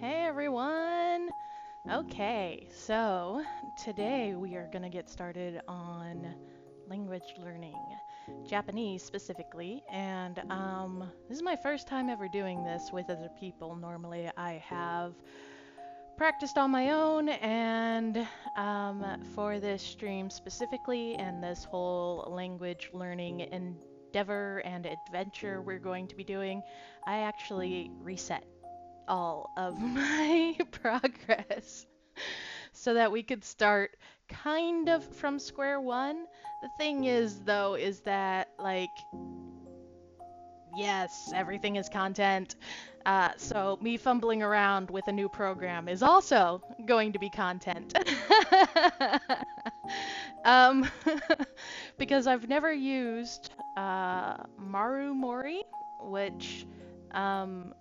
Hey everyone! Okay, so today we are going to get started on language learning, Japanese specifically, and this is my first time ever doing this with other people. Normally I have practiced on my own, and for this stream specifically and this whole language learning endeavor and adventure we're going to be doing, I actually reset all of my progress so that we could start kind of from square one. The thing is, though, is that, like, yes, everything is content. So me fumbling around with a new program is also going to be content. um, because I've never used Maru Mori, which um,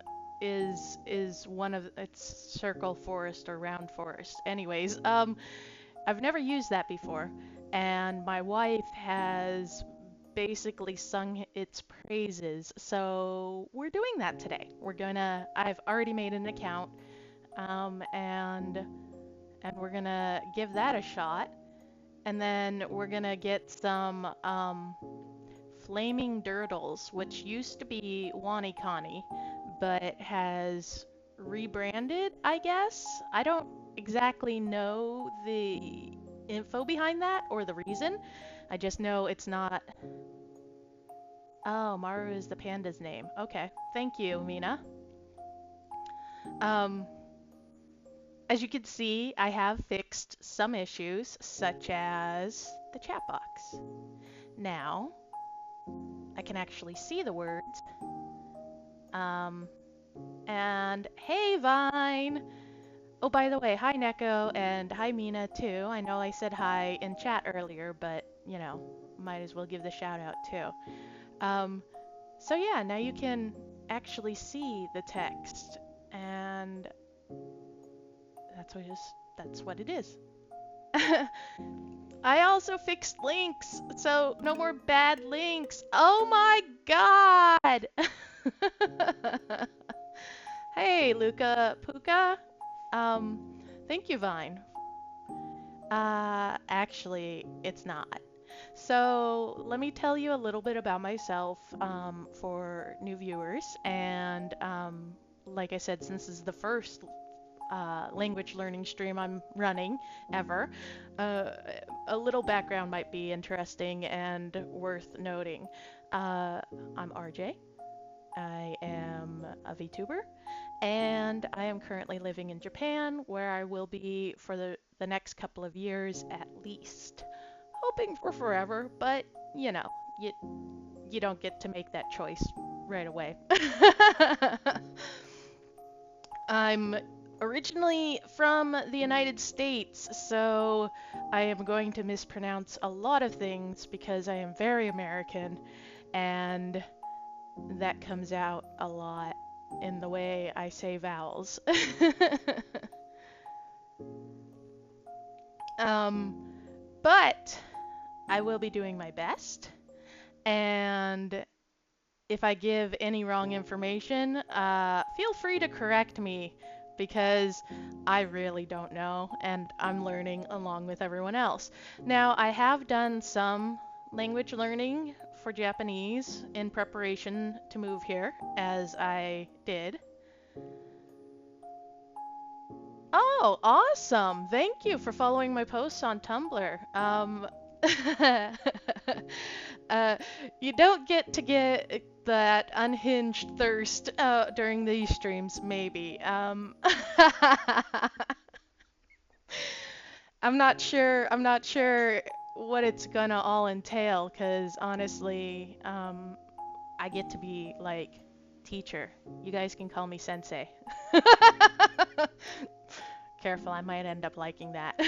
is one of it's circle forest or round forest. Anyways, I've never used that before, and my wife has basically sung its praises. So we're doing that today. I've already made an account, and we're gonna give that a shot, and then we're gonna get some Flaming Durdles, which used to be WaniKani, but has rebranded, I guess. I don't exactly know the info behind that or the reason. I just know it's not. Oh, Maru is the panda's name. Okay. Thank you, Mina. Um, as you can see, I have fixed some issues, such as the chat box. Now, I can actually see the words. Um, and hey, Vine! Oh, by the way, hi, Neko, and hi, Mina, too. I know I said hi in chat earlier, but, might as well give the shout out, too. Um, so yeah, now you can actually see the text, and that's what it is. I also fixed links, so no more bad links. Oh my god! Hey, Luca Puka. Thank you, Vine. Actually, it's not. So, let me tell you a little bit about myself for new viewers. And like I said, since this is the first language learning stream I'm running ever, uh, a little background might be interesting and worth noting. I'm RJ. I am a VTuber, and I am currently living in Japan, where I will be for the next couple of years at least. Hoping for forever, but you know, you, you don't get to make that choice right away. I'm originally from the United States, so I am going to mispronounce a lot of things because I am very American, and that comes out a lot in the way I say vowels. um, but I will be doing my best, and if I give any wrong information, feel free to correct me because I really don't know and I'm learning along with everyone else. Now, I have done some language learning for Japanese in preparation to move here, as I did. Oh, awesome! Thank you for following my posts on Tumblr. uh, you don't get to get that unhinged thirst during these streams, maybe. I'm not sure. I'm not sure what it's gonna all entail, because honestly, I get to be like teacher. You guys can call me sensei. Careful, I might end up liking that.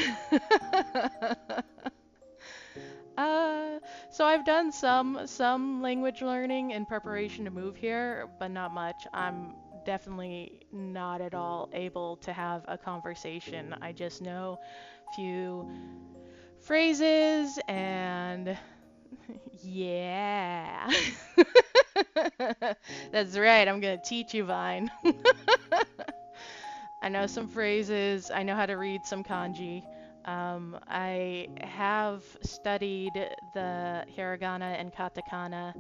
Uh, so I've done some language learning in preparation to move here, but not much. I'm definitely not at all able to have a conversation. I just know a few phrases and yeah. That's right, I'm gonna teach you, Vine. I know some phrases. I know how to read some kanji. I have studied the hiragana and katakana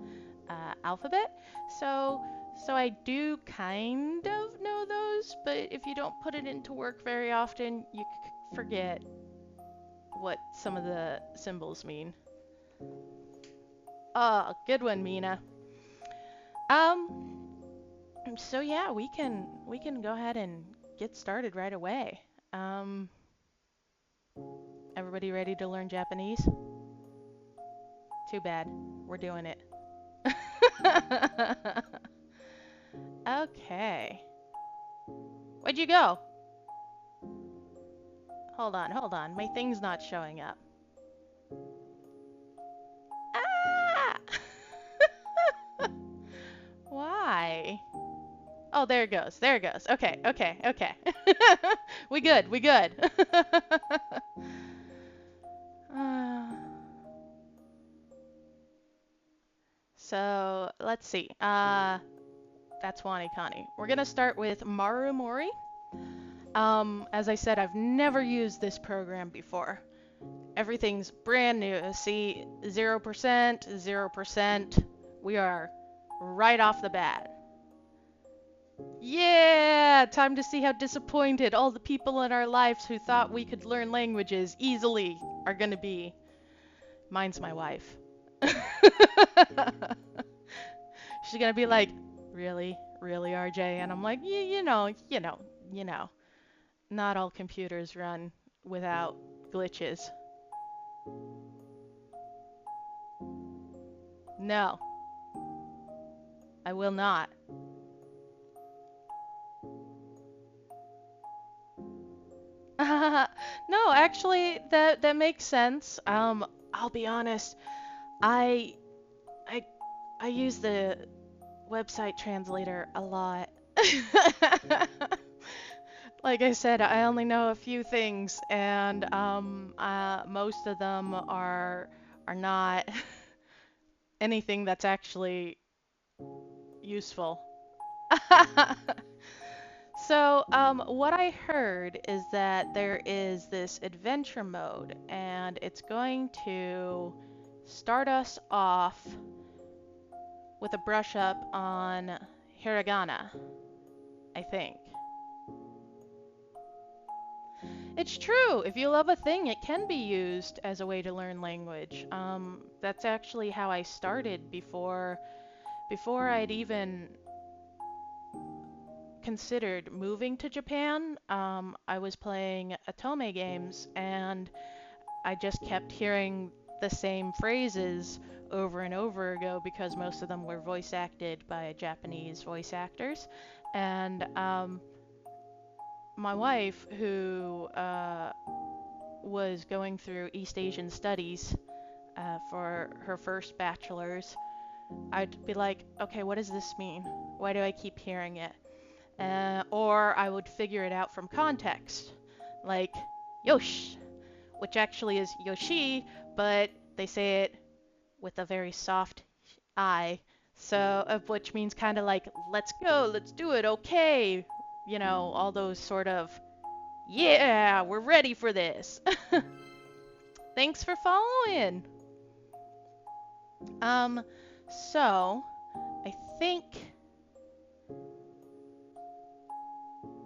alphabet, so I do kind of know those. But if you don't put it into work very often, you forget what some of the symbols mean. Oh, good one, Mina. Um, so yeah, we can go ahead and get started right away. Um, Everybody ready to learn Japanese? Too bad. We're doing it. Okay. Where'd you go? Hold on, hold on. My thing's not showing up. Ah! Why? Oh, there it goes. There it goes. Okay, okay, okay. We good, we good. Uh, so, let's see. That's WaniKani. We're gonna start with Maru Mori. As I said, I've never used this program before. Everything's brand new. See, 0%, 0%. We are right off the bat. Yeah! Time to see how disappointed all the people in our lives who thought we could learn languages easily are gonna be. Mine's my wife. She's gonna be like, really? Really, RJ? And I'm like, you know. Not all computers run without glitches. No, I will not. No, actually, that makes sense. I'll be honest. I I I use the website translator a lot. Like I said, I only know a few things, and most of them are not anything that's actually useful. So, what I heard is that there is this adventure mode, and it's going to start us off with a brush up on hiragana, I think. It's true. If you love a thing, it can be used as a way to learn language. That's actually how I started before I'd even considered moving to Japan. I was playing Atome games, and I just kept hearing the same phrases over and over ago because most of them were voice acted by Japanese voice actors. And my wife, who was going through East Asian studies for her first bachelor's, I'd be like, okay, what does this mean? Why do I keep hearing it? Or I would figure it out from context, like Yosh, which actually is Yoshi, but they say it with a very soft I, so which means kind of like let's go, let's do it, okay, all those sort of yeah, we're ready for this. Thanks for following. Um, so I think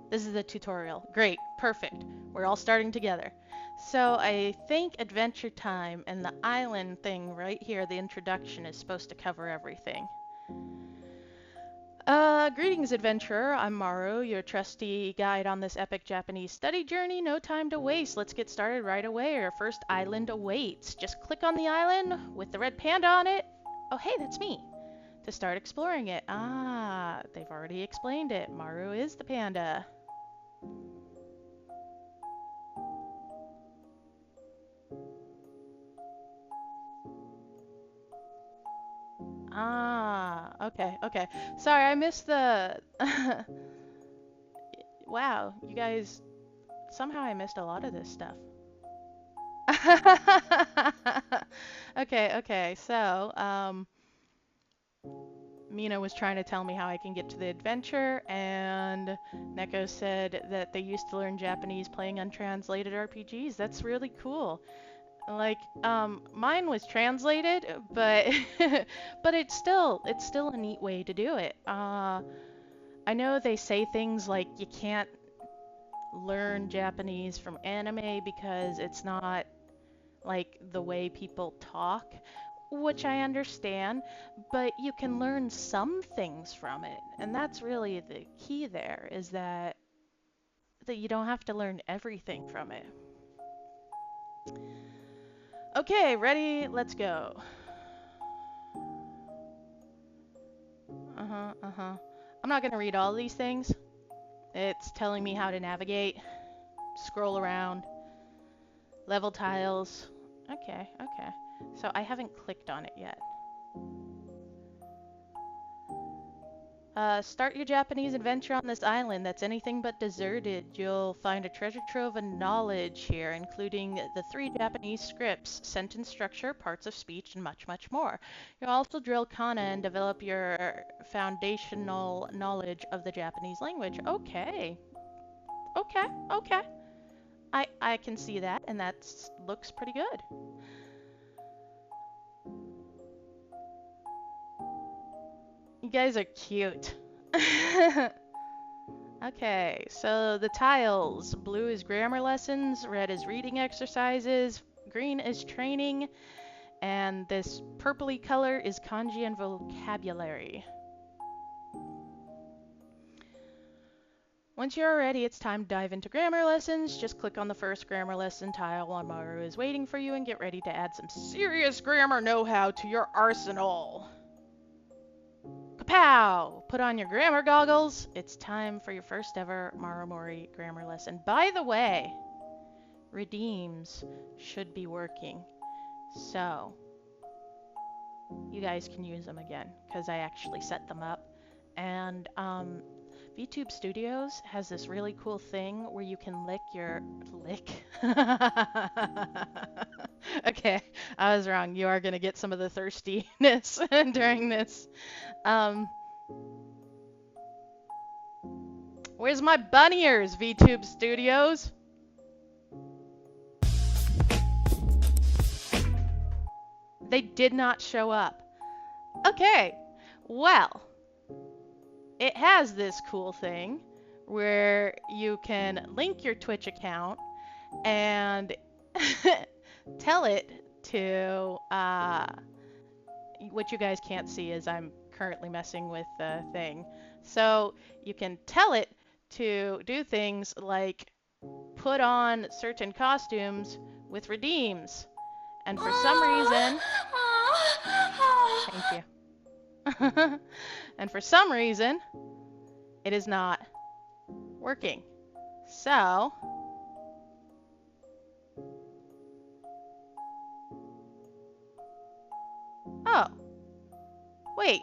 this is the tutorial. Great, perfect. We're all starting together. So I think Adventure Time and the island thing right here, the introduction, is supposed to cover everything. Greetings, adventurer. I'm Maru, your trusty guide on this epic Japanese study journey. No time to waste. Let's get started right away. Our first island awaits. Just click on the island with the red panda on it. Oh, hey, that's me. To start exploring it. Ah, they've already explained it. Maru is the panda. Ah, okay, okay. Sorry, I missed the... Wow, you guys... Somehow I missed a lot of this stuff. Okay, okay, so, Mina was trying to tell me how I can get to the adventure, and Neko said that they used to learn Japanese playing untranslated RPGs. That's really cool. Like, mine was translated, but but it's still a neat way to do it. I know they say things like you can't learn Japanese from anime because it's not like the way people talk, which I understand, but you can learn some things from it. And that's really the key there, is that you don't have to learn everything from it. Okay, ready? Let's go. Uh-huh, uh-huh. I'm not gonna read all these things. It's telling me how to navigate, scroll around, level tiles. Okay, okay. So I haven't clicked on it yet. Start your Japanese adventure on this island that's anything but deserted. You'll find a treasure trove of knowledge here, including the 3 Japanese scripts, sentence structure, parts of speech, and much, much more. You'll also drill kana and develop your foundational knowledge of the Japanese language. Okay. Okay, okay. I can see that, and that looks pretty good. You guys are cute. Okay, so the tiles. Blue is grammar lessons, red is reading exercises, green is training, and this purpley color is kanji and vocabulary. Once you're ready, it's time to dive into grammar lessons. Just click on the first grammar lesson tile while Maru is waiting for you and get ready to add some serious grammar know-how to your arsenal. Kapow! Put on your grammar goggles. It's time for your first ever Marumori grammar lesson. By the way, redeems should be working. So, you guys can use them again because I actually set them up. And VTube Studios has this really cool thing where you can lick. Okay, I was wrong. You are gonna get some of the thirstiness during this. Where's my bunny ears, VTube Studios? They did not show up. Okay, well, it has this cool thing where you can link your Twitch account and tell it to, what you guys can't see is I'm currently messing with the thing. So you can tell it to do things like put on certain costumes with redeems. And for some reason, thank you. And for some reason, it is not working. So, oh, wait,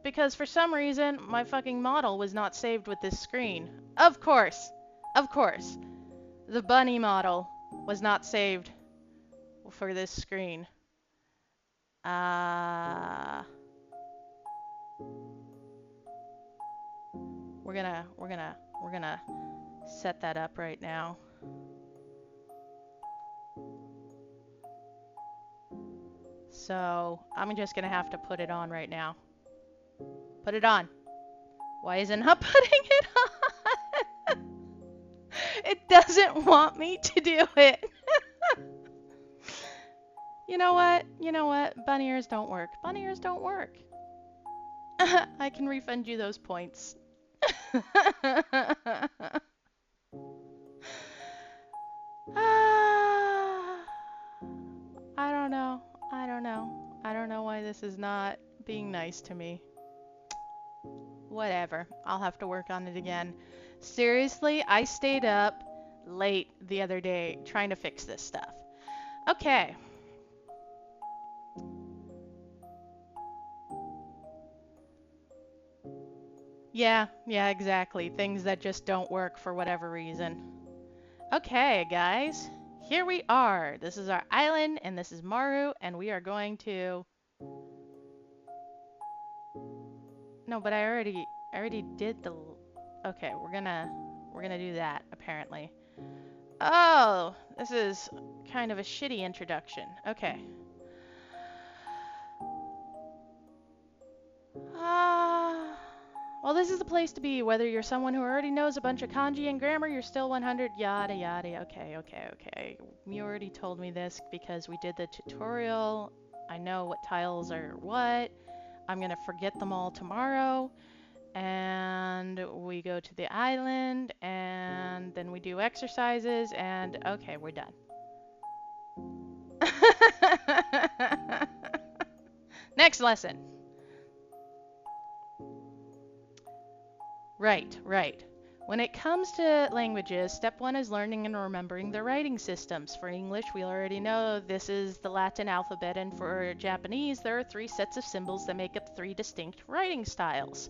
because for some reason, my fucking model was not saved with this screen. Of course, the bunny model was not saved for this screen. We're gonna set that up right now. So I'm just gonna have to put it on right now. Put it on. Why isn't it putting it on? It doesn't want me to do it. You know what? Bunny ears don't work. Bunny ears don't work. I can refund you those points. I don't know why this is not being nice to me. Whatever. I'll have to work on it again. Seriously, I stayed up late the other day trying to fix this stuff. Okay. Yeah, exactly. Things that just don't work for whatever reason. Okay, guys. Here we are. This is our island, and this is Maru, and we are going to No, but I already did the. Okay, we're gonna do that apparently. Oh, this is kind of a shitty introduction. Okay. Ah. Well, this is the place to be. Whether you're someone who already knows a bunch of kanji and grammar, you're still 100, yada yada. Okay, okay, okay. You already told me this because we did the tutorial. I know what tiles are what. I'm gonna forget them all tomorrow. And we go to the island, and then we do exercises, and okay, we're done. Next lesson. Right, right. When it comes to languages, step one is learning and remembering the writing systems. For English, we already know this is the Latin alphabet, and for Japanese, there are 3 sets of symbols that make up 3 distinct writing styles.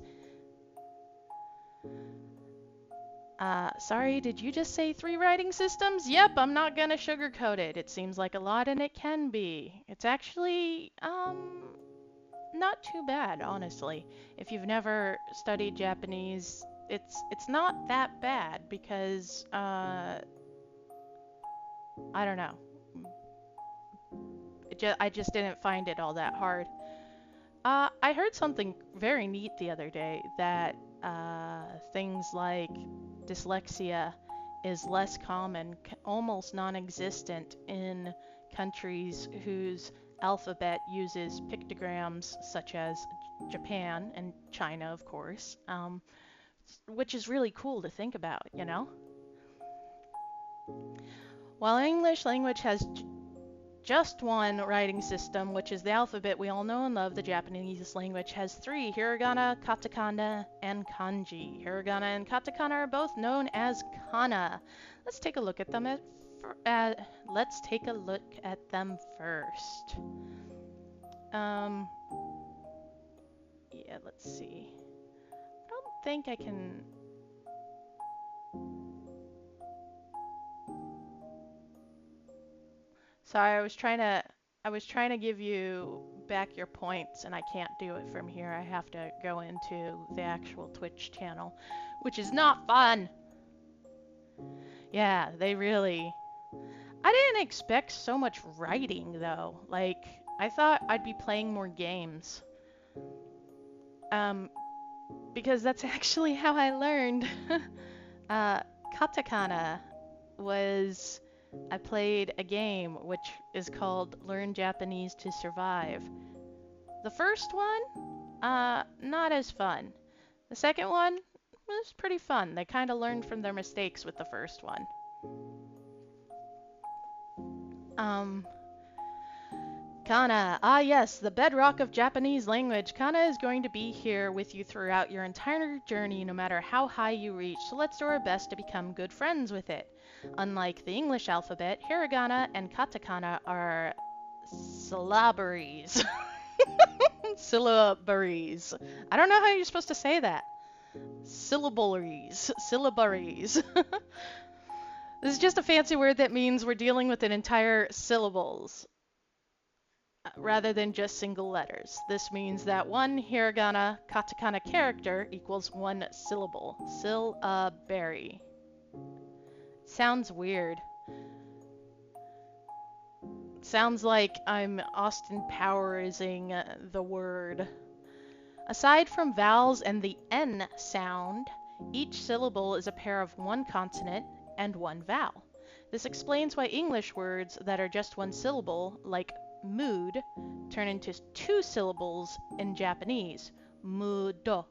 Sorry, did you just say 3 writing systems? Yep, I'm not gonna sugarcoat it. It seems like a lot, and it can be. It's actually, not too bad, honestly. If you've never studied Japanese, it's not that bad because I don't know. I just didn't find it all that hard. I heard something very neat the other day that things like dyslexia is less common, almost non-existent in countries whose alphabet uses pictograms, such as Japan and China, of course, which is really cool to think about, you know? While English language has just one writing system, which is the alphabet we all know and love, the Japanese language has 3, hiragana, katakana, and kanji. Hiragana and katakana are both known as kana. Let's take a look at them let's take a look at them first. Yeah, let's see. I don't think I can. Sorry, I was trying to give you back your points, and I can't do it from here. I have to go into the actual Twitch channel, which is not fun. Yeah, they really. I didn't expect so much writing though. Like, I thought I'd be playing more games. Because that's actually how I learned. Katakana was I played a game which is called Learn Japanese to Survive. The first one, not as fun. The second one was pretty fun. They kind of learned from their mistakes with the first one. Kana. Ah, yes, the bedrock of Japanese language. Kana is going to be here with you throughout your entire journey, no matter how high you reach, so let's do our best to become good friends with it. Unlike the English alphabet, hiragana and katakana are syllabaries. Syllabaries. I don't know how you're supposed to say that. Syllabaries. Syllabaries. This is just a fancy word that means we're dealing with an entire syllables rather than just single letters. This means that one hiragana katakana character equals 1 syllable. Syllabary. Sounds weird. Sounds like I'm Austin Powersing the word. Aside from vowels and the N sound, each syllable is a pair of 1 consonant and 1 vowel. This explains why English words that are just 1 syllable, like mood, turn into 2 syllables in Japanese, mudo.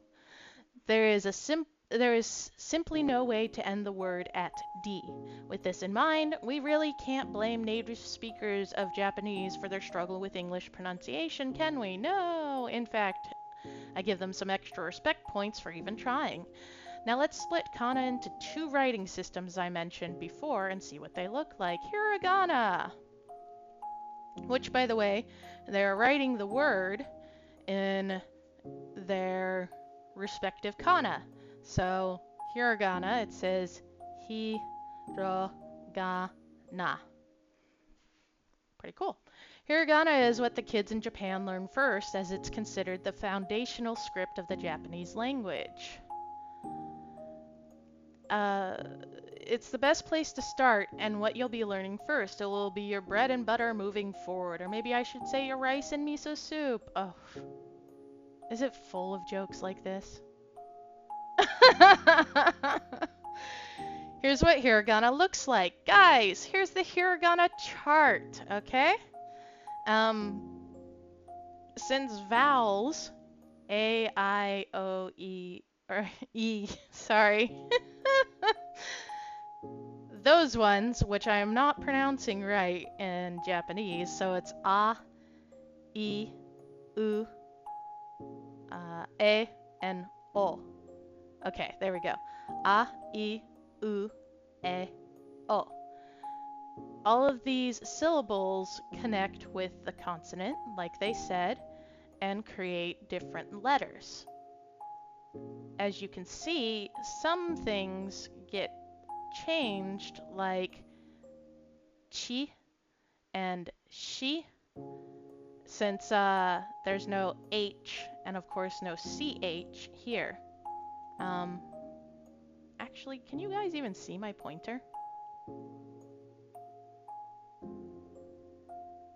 There is simply no way to end the word at D. With this in mind, we really can't blame native speakers of Japanese for their struggle with English pronunciation, can we? No! In fact, I give them some extra respect points for even trying. Now let's split kana into 2 writing systems I mentioned before and see what they look like. Hiragana! Which, by the way, they're writing the word in their respective kana. So, hiragana, it says hiragana. Pretty cool. Hiragana is what the kids in Japan learn first, as it's considered the foundational script of the Japanese language. It's the best place to start and what you'll be learning first. It will be your bread and butter moving forward. Or maybe I should say your rice and miso soup. Oh, is it full of jokes like this? Here's what hiragana looks like. Guys, here's the hiragana chart, okay? Since vowels, A, I, O, E, or E, sorry. Those ones, which I am not pronouncing right in Japanese, so it's A, I, U, E, and O. Okay, there we go. A, I, U, E, O. All of these syllables connect with the consonant, like they said, and create different letters. As you can see, some things get changed, like chi and shi, since there's no H and of course no CH here. Actually, can you guys even see my pointer?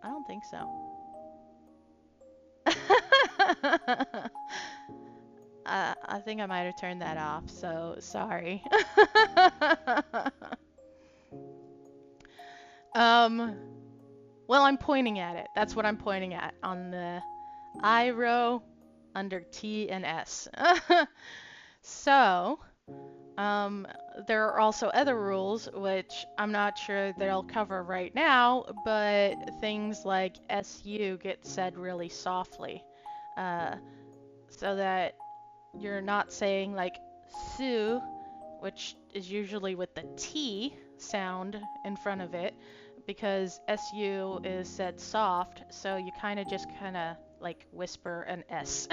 I don't think so. I think I might have turned that off, so sorry. Well, I'm pointing at it. That's what I'm pointing at on the I row under T and S. So, there are also other rules, which I'm not sure they'll cover right now, but things like SU get said really softly, so that you're not saying like Su, which is usually with the T sound in front of it, because SU is said soft, so you kind of like whisper an S.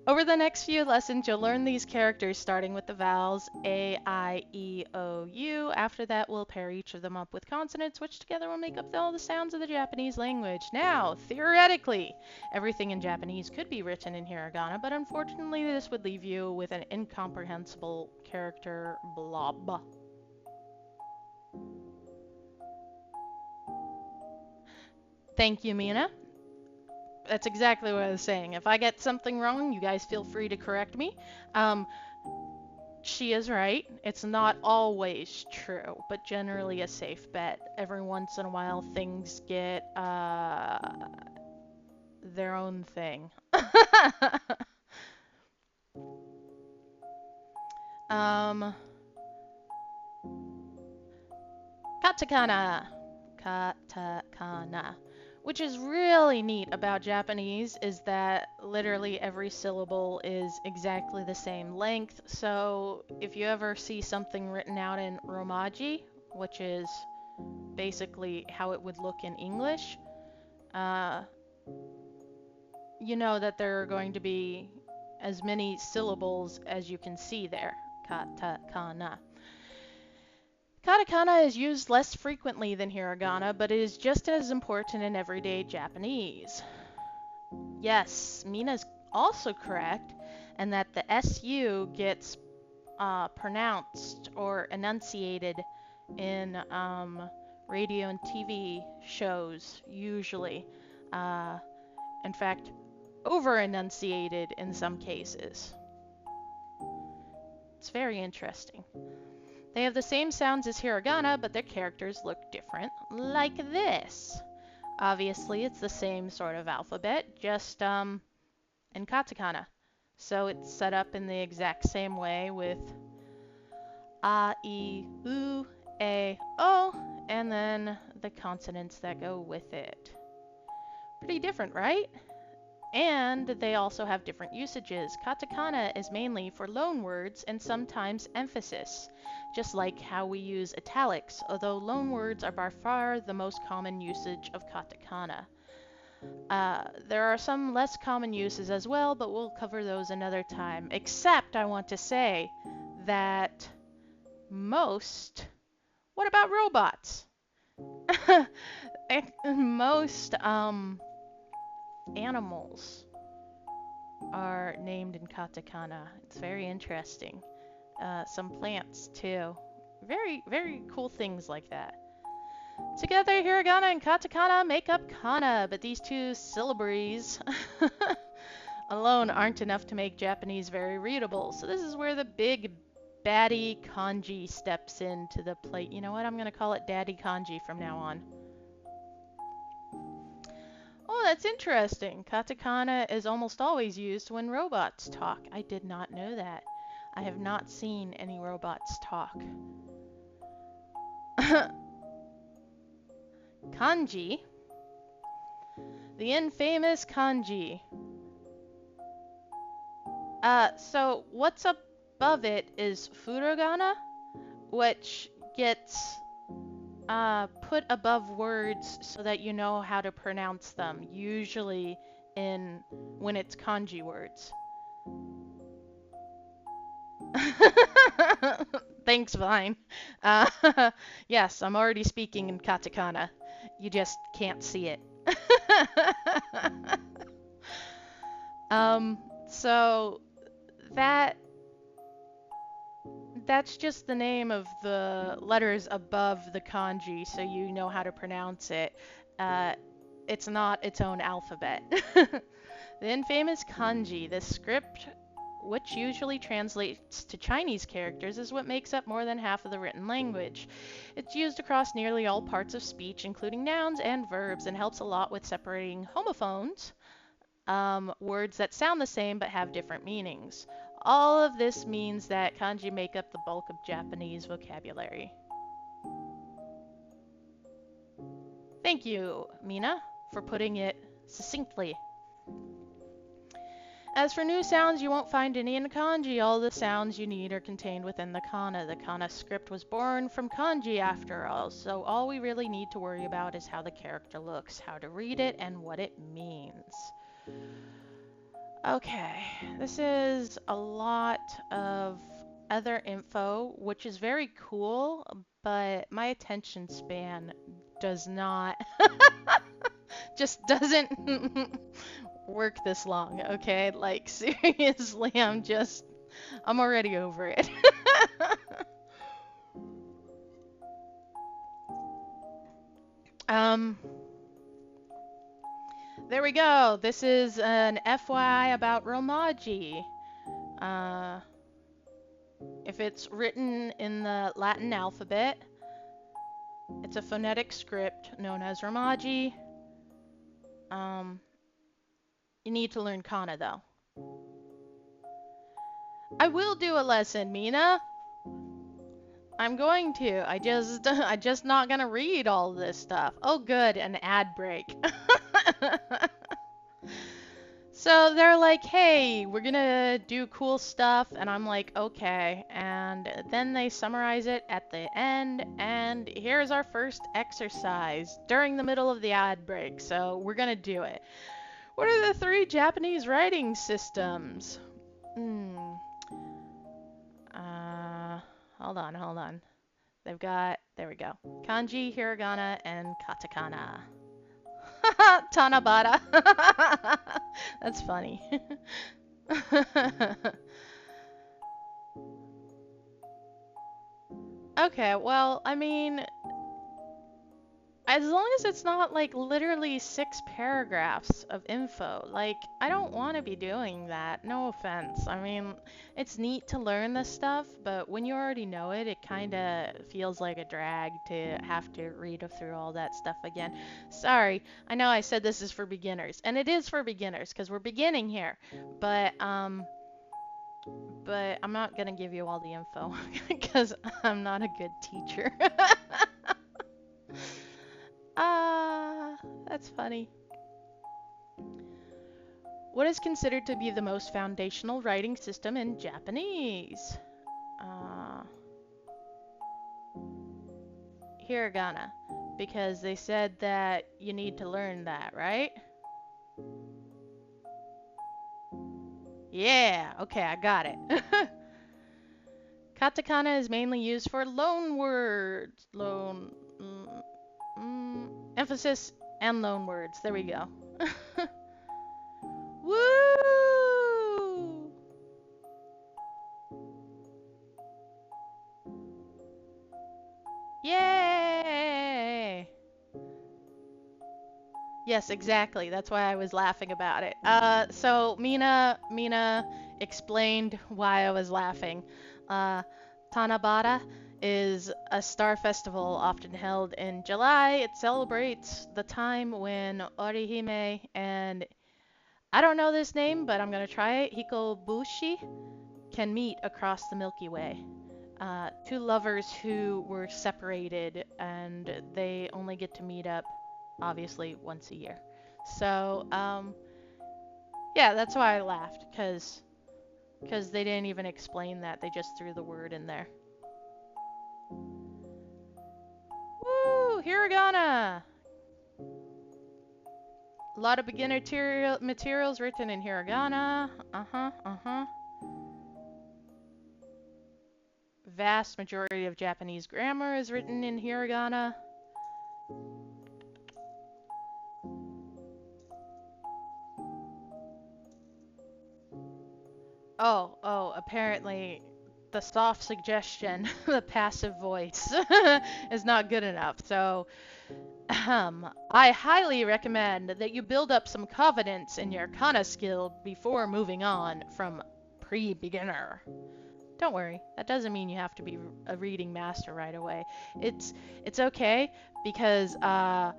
Over the next few lessons, you'll learn these characters starting with the vowels A, I, E, O, U. After that, we'll pair each of them up with consonants, which together will make up all the sounds of the Japanese language. Now, theoretically, everything in Japanese could be written in hiragana, but unfortunately, this would leave you with an incomprehensible character blob. Thank you, Mina. That's exactly what I was saying. If I get something wrong, you guys feel free to correct me. She is right. It's not always true, but generally a safe bet. Every once in a while, things get their own thing. Katakana. Katakana. Which is really neat about Japanese is that literally every syllable is exactly the same length. So if you ever see something written out in Romaji, which is basically how it would look in English, you know that there are going to be as many syllables as you can see there. Katakana. Katakana is used less frequently than hiragana, but it is just as important in everyday Japanese. Yes, Mina's also correct, and that the SU gets pronounced or enunciated in radio and TV shows, usually. In fact, over-enunciated in some cases. It's very interesting. They have the same sounds as hiragana, but their characters look different, like this. Obviously, it's the same sort of alphabet, just in katakana. So it's set up in the exact same way with A, I, U, E, O, and then the consonants that go with it. Pretty different, right? And they also have different usages. Katakana is mainly for loan words and sometimes emphasis, just like how we use italics, although loan words are by far the most common usage of katakana. There are some less common uses as well, but we'll cover those another time. Except I want to say that what about robots? most animals are named in katakana. It's very interesting. Some plants too. Very, very cool things like that. Together, hiragana and katakana make up kana, but these two syllabaries alone aren't enough to make Japanese very readable. So this is where the big baddie kanji steps into the plate. You know what? I'm going to call it Daddy Kanji from now on. Oh, that's interesting. Katakana is almost always used when robots talk. I did not know that. I have not seen any robots talk. Kanji. The infamous kanji. So what's above it is furigana, which gets put above words so that you know how to pronounce them, usually when it's kanji words. Thanks, Vine. Yes, I'm already speaking in katakana. You just can't see it. So that's just the name of the letters above the kanji, so you know how to pronounce it. It's not its own alphabet. The infamous kanji, the script which usually translates to Chinese characters, is what makes up more than half of the written language. It's used across nearly all parts of speech, including nouns and verbs, and helps a lot with separating homophones, words that sound the same but have different meanings. All of this means that kanji make up the bulk of Japanese vocabulary. Thank you, Mina, for putting it succinctly. As for new sounds, you won't find any in kanji. All the sounds you need are contained within the kana. The kana script was born from kanji after all, so all we really need to worry about is how the character looks, how to read it, and what it means. Okay, this is a lot of other info, which is very cool, but my attention span does not, just doesn't work this long, okay? Like, seriously, I'm already over it. There we go. This is an FYI about Romaji. If it's written in the Latin alphabet, it's a phonetic script known as Romaji. You need to learn kana, though. I will do a lesson, Mina. I'm going to. I just not gonna read all this stuff. Oh, good, an ad break. So they're like, hey, we're gonna do cool stuff, and I'm like, okay. And then they summarize it at the end, and here's our first exercise during the middle of the ad break, so we're gonna do it. What are the 3 Japanese writing systems? Hold on. They've got, there we go, kanji, hiragana, and katakana. Tanabata. That's funny. Okay, well, I mean, as long as it's not like literally 6 paragraphs of info, like, I don't want to be doing that. No offense. I mean, it's neat to learn this stuff, but when you already know it, it kind of feels like a drag to have to read through all that stuff again. Sorry, I know I said this is for beginners, and it is for beginners because we're beginning here, but I'm not gonna give you all the info because I'm not a good teacher. That's funny. What is considered to be the most foundational writing system in Japanese? Hiragana, because they said that you need to learn that, right? Yeah, okay, I got it. Katakana is mainly used for loan words. And emphasis and loan words. There we go. Woo! Yay! Yes, exactly. That's why I was laughing about it. So Mina explained why I was laughing. Uh, Tanabata is a star festival often held in July. It celebrates the time when Orihime and I don't know this name, but I'm gonna try it. Hikobushi can meet across the Milky Way. Two lovers who were separated and they only get to meet up obviously once a year. So, yeah, that's why I laughed, because they didn't even explain that. They just threw the word in there. Woo! Hiragana! A lot of beginner materials written in hiragana. Vast majority of Japanese grammar is written in hiragana. Apparently the soft suggestion, the passive voice, is not good enough. So, I highly recommend that you build up some confidence in your kana skill before moving on from pre-beginner. Don't worry, that doesn't mean you have to be a reading master right away. It's okay because I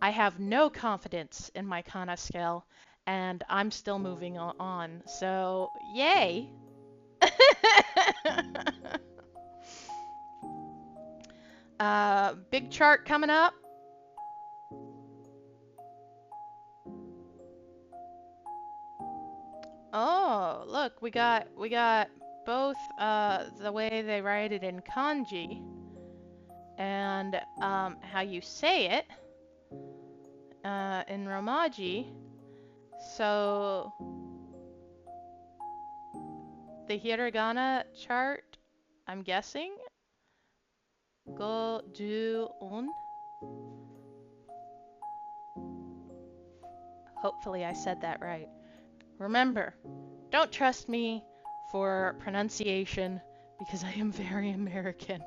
have no confidence in my kana skill and I'm still moving on. So, yay! Big chart coming up. Oh, look, we got both the way they write it in kanji and how you say it in romaji. So the hiragana chart, I'm guessing, go do un. Hopefully I said that right. Remember, don't trust me for pronunciation because I am very American.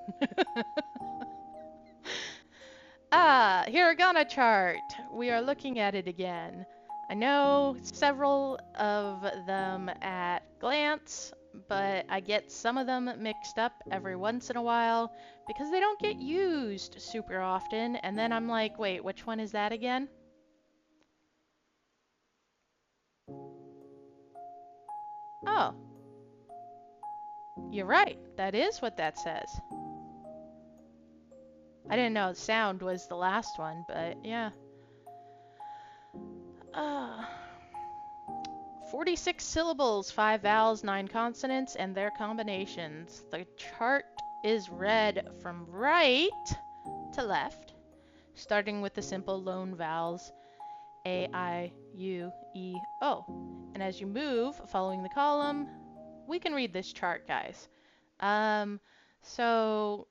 Hiragana chart. We are looking at it again. I know several of them at glance, but I get some of them mixed up every once in a while because they don't get used super often, and then I'm like, wait, which one is that again? Oh, you're right. That is what that says. I didn't know sound was the last one, but yeah. 46 syllables, 5 vowels, 9 consonants, and their combinations. The chart is read from right to left, starting with the simple loan vowels A, I, U, E, O. And as you move, following the column, we can read this chart, guys. So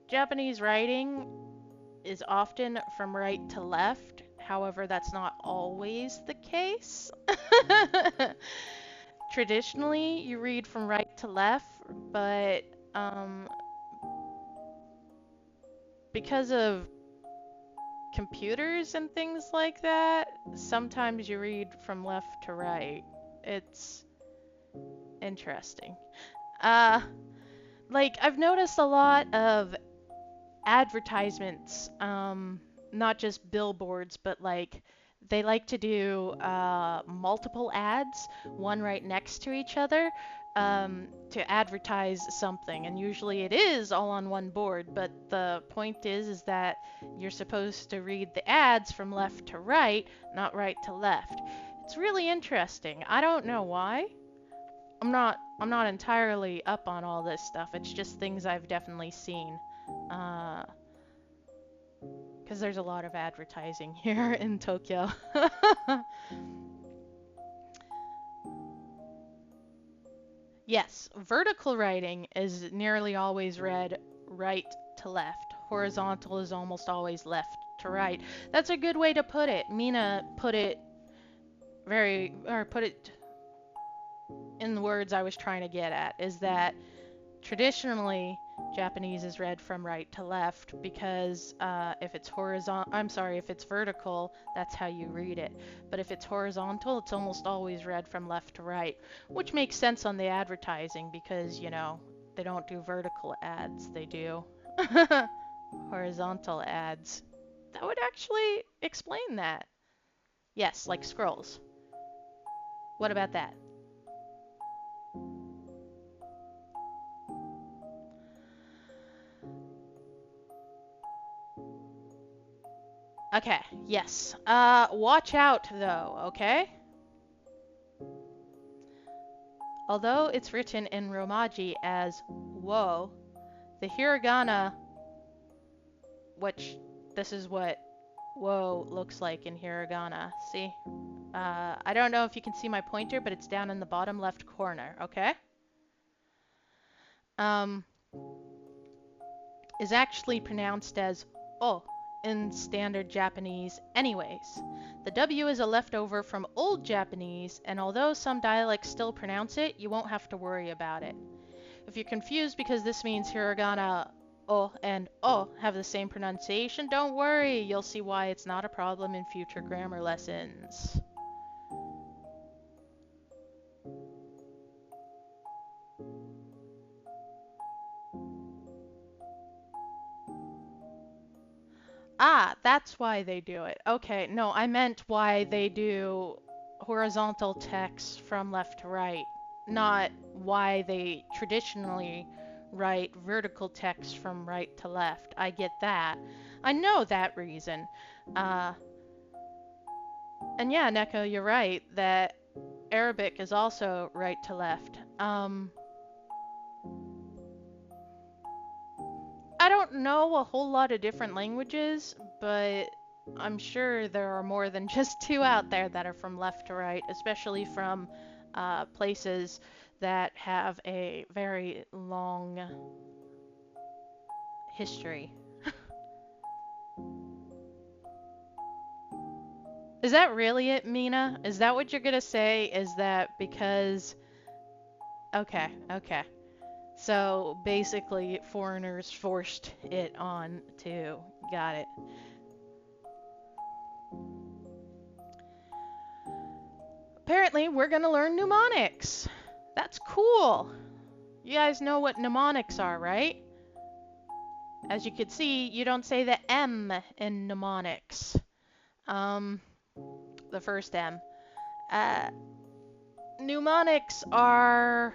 Japanese writing is often from right to left. However, that's not always the case. Traditionally, you read from right to left, but because of computers and things like that, sometimes you read from left to right. It's interesting. Like, I've noticed a lot of advertisements, not just billboards, but like they like to do multiple ads, one right next to each other, to advertise something. And usually it is all on one board, but the point is that you're supposed to read the ads from left to right, not right to left. It's really interesting. I don't know why. I'm not entirely up on all this stuff. It's just things I've definitely seen. Because there's a lot of advertising here in Tokyo. Yes, vertical writing is nearly always read right to left. horizontal is almost always left to right. That's a good way to put it. Mina put it put it in the words I was trying to get at, is that traditionally Japanese is read from right to left because if it's if it's vertical, that's how you read it. But if it's horizontal, it's almost always read from left to right, which makes sense on the advertising because, you know, they don't do vertical ads, they do horizontal ads. That would actually explain that. Yes, like scrolls. What about that? Okay, yes. Watch out though, okay? Although it's written in Romaji as wo, the hiragana, which this is what wo looks like in hiragana, see? I don't know if you can see my pointer, but it's down in the bottom left corner, okay? Um, is actually pronounced as o in standard Japanese anyways. The W is a leftover from Old Japanese, and although some dialects still pronounce it, you won't have to worry about it. If you're confused because this means hiragana o and o have the same pronunciation, don't worry, you'll see why it's not a problem in future grammar lessons. Ah, that's why they do it. Okay, no, I meant why they do horizontal text from left to right, not why they traditionally write vertical text from right to left. I get that. I know that reason. Uh, and yeah, Neko, you're right that Arabic is also right to left. I don't know a whole lot of different languages, but I'm sure there are more than just two out there that are from left to right, especially from places that have a very long history. Is that really it, Mina? Is that what you're gonna say? Is that because... Okay, okay. So basically, foreigners forced it on too. Got it. Apparently, we're gonna learn mnemonics. That's cool. You guys know what mnemonics are, right? As you can see, you don't say the M in mnemonics. The first M. Uh, Mnemonics are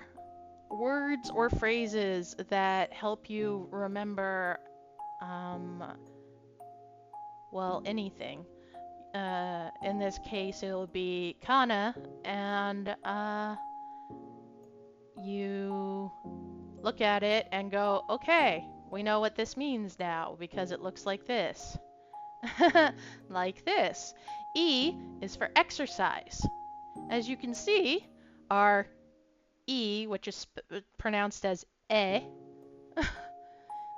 words or phrases that help you remember, well, anything. In this case, it'll be kana, and you look at it and go, okay, we know what this means now because it looks like this. Like this. E is for exercise. As you can see, our E, which is pronounced as E,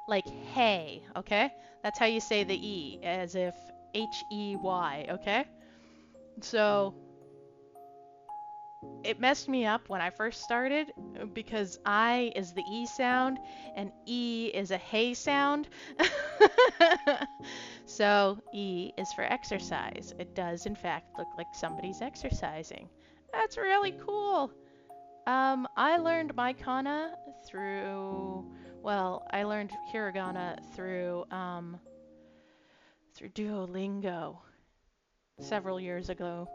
like hey, okay? That's how you say the E, as if H-E-Y, okay? So it messed me up when I first started because I is the E sound and E is a hey sound. So E is for exercise. It does in fact look like somebody's exercising. That's really cool. I learned my kana through, well, I learned hiragana through Duolingo several years ago.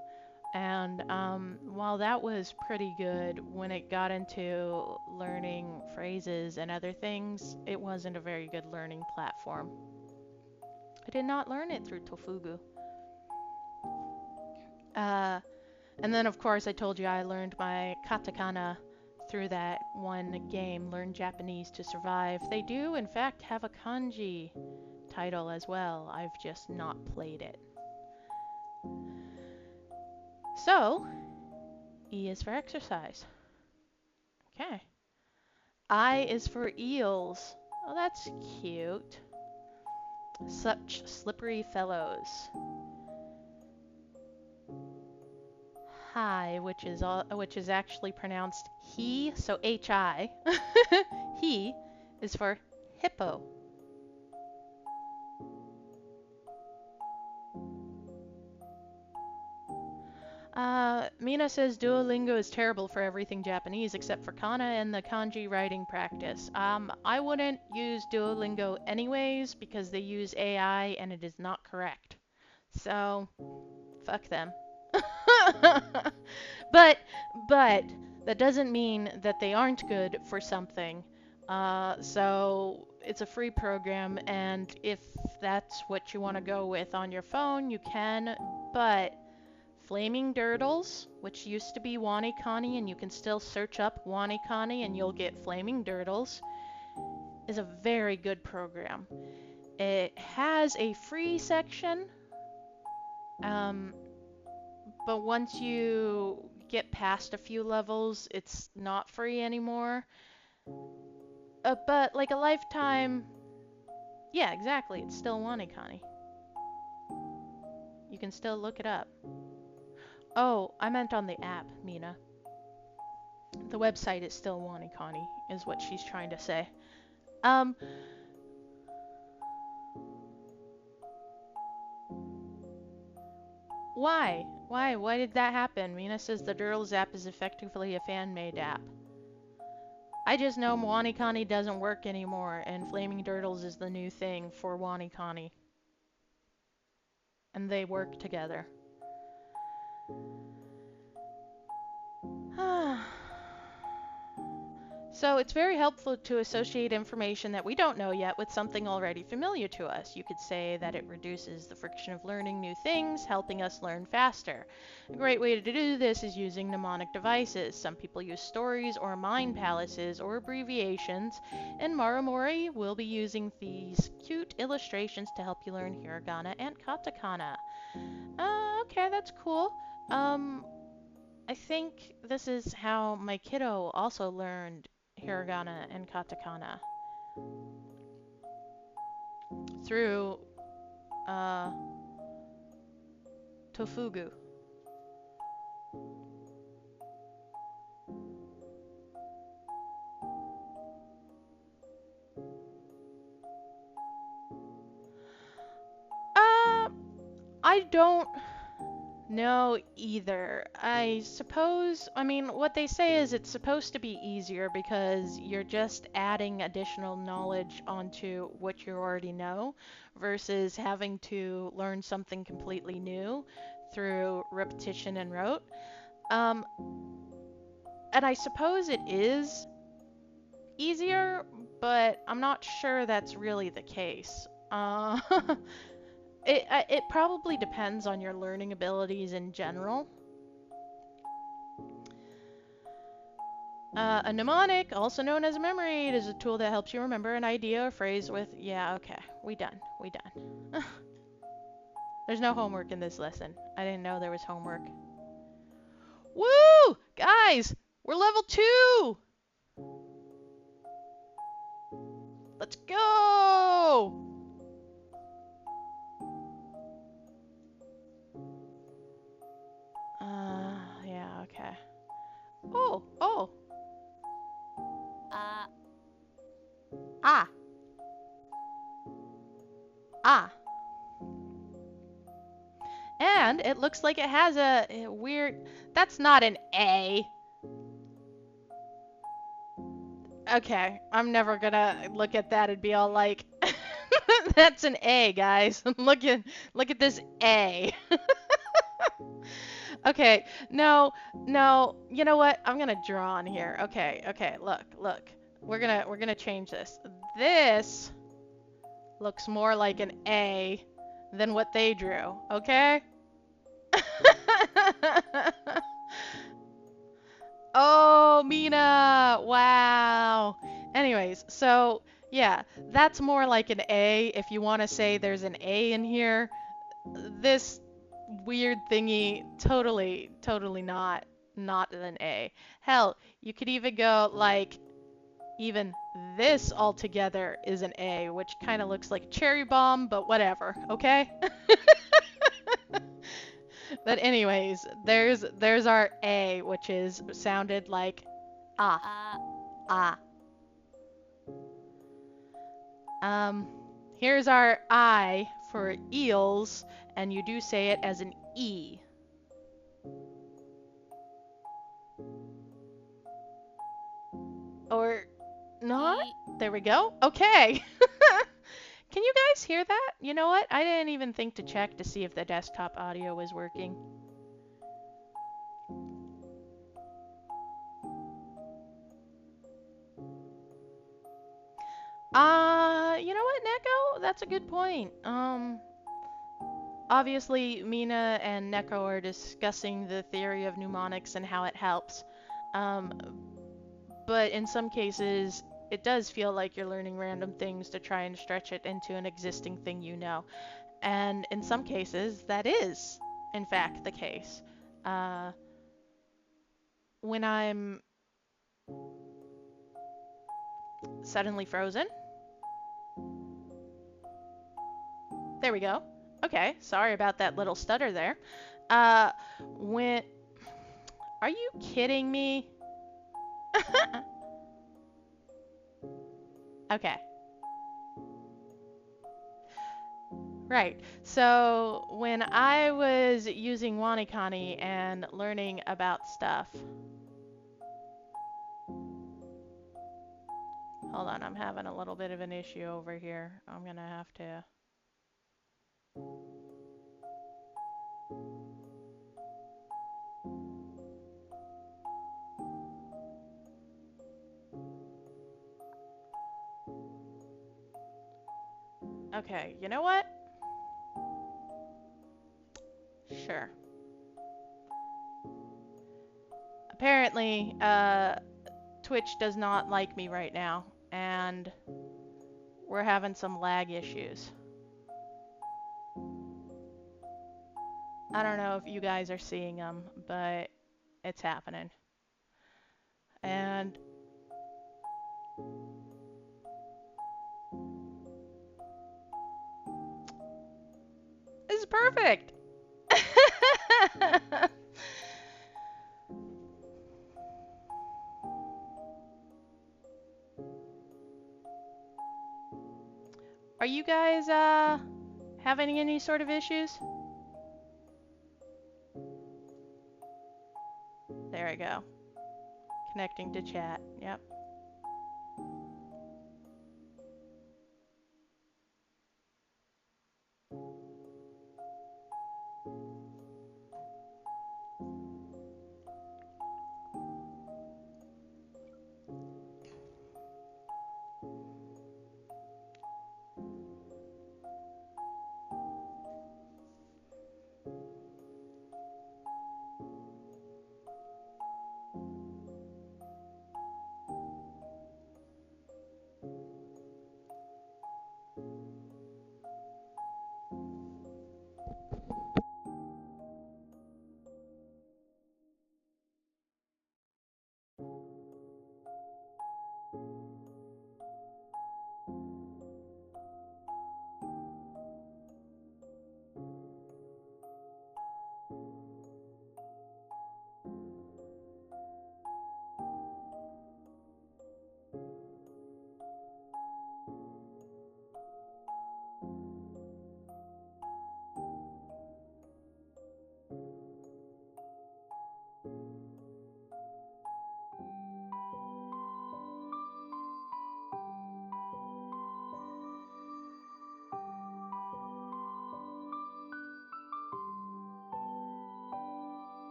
And while that was pretty good, when it got into learning phrases and other things, it wasn't a very good learning platform. I did not learn it through Tofugu. And then, of course, I told you I learned my katakana through that one game, Learn Japanese to Survive. They do, in fact, have a kanji title as well. I've just not played it. So, E is for exercise. Okay. I is for eels. Oh, that's cute. Such slippery fellows. Hi, which is actually pronounced he, so H-I. He is for hippo. Mina says Duolingo is terrible for everything Japanese except for kana and the kanji writing practice. I wouldn't use Duolingo anyways because they use AI and it is not correct. So, fuck them. but that doesn't mean that they aren't good for something. So it's a free program, and if that's what you want to go with on your phone, you can. But Flaming Durdles, which used to be WaniKani, and you can still search up WaniKani and you'll get Flaming Durdles, is a very good program. It has a free section, but once you get past a few levels, it's not free anymore. But like a lifetime, yeah, exactly, it's still WaniKani. You can still look it up. Oh, I meant on the app, Mina. The website is still WaniKani, is what she's trying to say. Why? Why did that happen? Mina says the Durdles app is effectively a fan-made app. I just know WaniKani doesn't work anymore, and Flaming Durdles is the new thing for WaniKani. And they work together. So it's very helpful to associate information that we don't know yet with something already familiar to us. You could say that it reduces the friction of learning new things, helping us learn faster. A great way to do this is using mnemonic devices. Some people use stories or mind palaces or abbreviations, and Marumori will be using these cute illustrations to help you learn hiragana and katakana. Okay, that's cool. I think this is how my kiddo also learned hiragana and katakana. Through, Tofugu. I don't know either. I suppose, I mean, what they say is it's supposed to be easier because you're just adding additional knowledge onto what you already know versus having to learn something completely new through repetition and rote. And I suppose it is easier, but I'm not sure that's really the case. It probably depends on your learning abilities in general. A mnemonic, also known as a memory aid, is a tool that helps you remember an idea or phrase with... Yeah, okay. We done. There's no homework in this lesson. I didn't know there was homework. Woo! Guys! We're level 2! Let's go! Yeah, okay. Oh! Ah. And it looks like it has a weird... That's not an A. Okay, I'm never gonna look at that and be all like, that's an A, guys. Look at this A. Okay, no, you know what? I'm gonna draw on here. Okay, look. We're gonna change this. This looks more like an A than what they drew, okay? Oh, Mina! Wow. Anyways, so yeah, that's more like an A if you want to say there's an A in here. This weird thingy, totally not an A. Hell, you could even go like Even this altogether is an A, which kind of looks like a cherry bomb, but whatever, okay? But anyways, there's our A, which is sounded like ah, ah. Um, Here's our I for eels, and you do say it as an E. Or not? There we go. Okay. Can you guys hear that? You know what? I didn't even think to check to see if the desktop audio was working. You know what, Neko? That's a good point. Obviously, Mina and Neko are discussing the theory of mnemonics and how it helps. Um, but in some cases, it does feel like you're learning random things to try and stretch it into an existing thing you know. And in some cases, that is, in fact, the case. Uh, when I'm suddenly frozen. There we go. Okay, sorry about that little stutter there. Uh, when... Are you kidding me? Okay. Right. So when I was using WaniKani and learning about stuff... Hold on, I'm having a little bit of an issue over here. I'm gonna have to... Okay, you know what? Sure. Apparently, Twitch does not like me right now, and we're having some lag issues. I don't know if you guys are seeing them, but it's happening. And this is perfect. Are you guys having any sort of issues? There we go. Connecting to chat. Yep.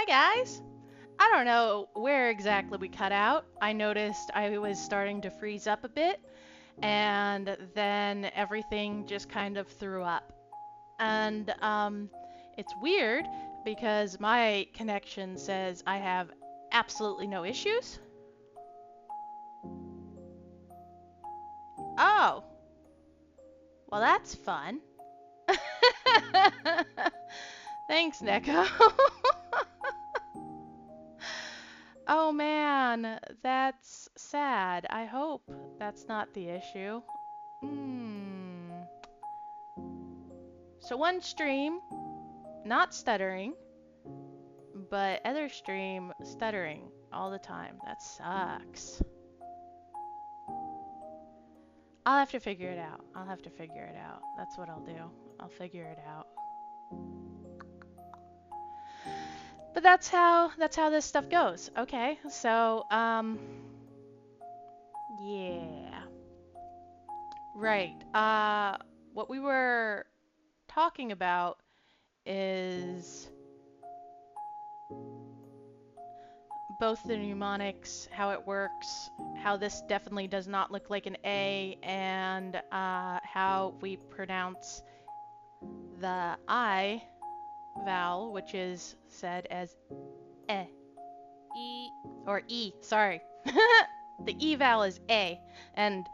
Hi guys! I don't know where exactly we cut out. I noticed I was starting to freeze up a bit, and then everything just kind of threw up. And it's weird because my connection says I have absolutely no issues. Oh, well that's fun. Thanks, Neko. Oh man, that's sad. I hope that's not the issue. Hmm. So one stream, not stuttering, but other stream stuttering all the time. That sucks. I'll have to figure it out. I'll have to figure it out. That's what I'll do. I'll figure it out. But that's how this stuff goes. Okay. So, yeah. Right. What we were talking about is both the mnemonics, how it works, how this definitely does not look like an A, and how we pronounce the I vowel, which is said as eh, e, or E, sorry. The E vowel is A, and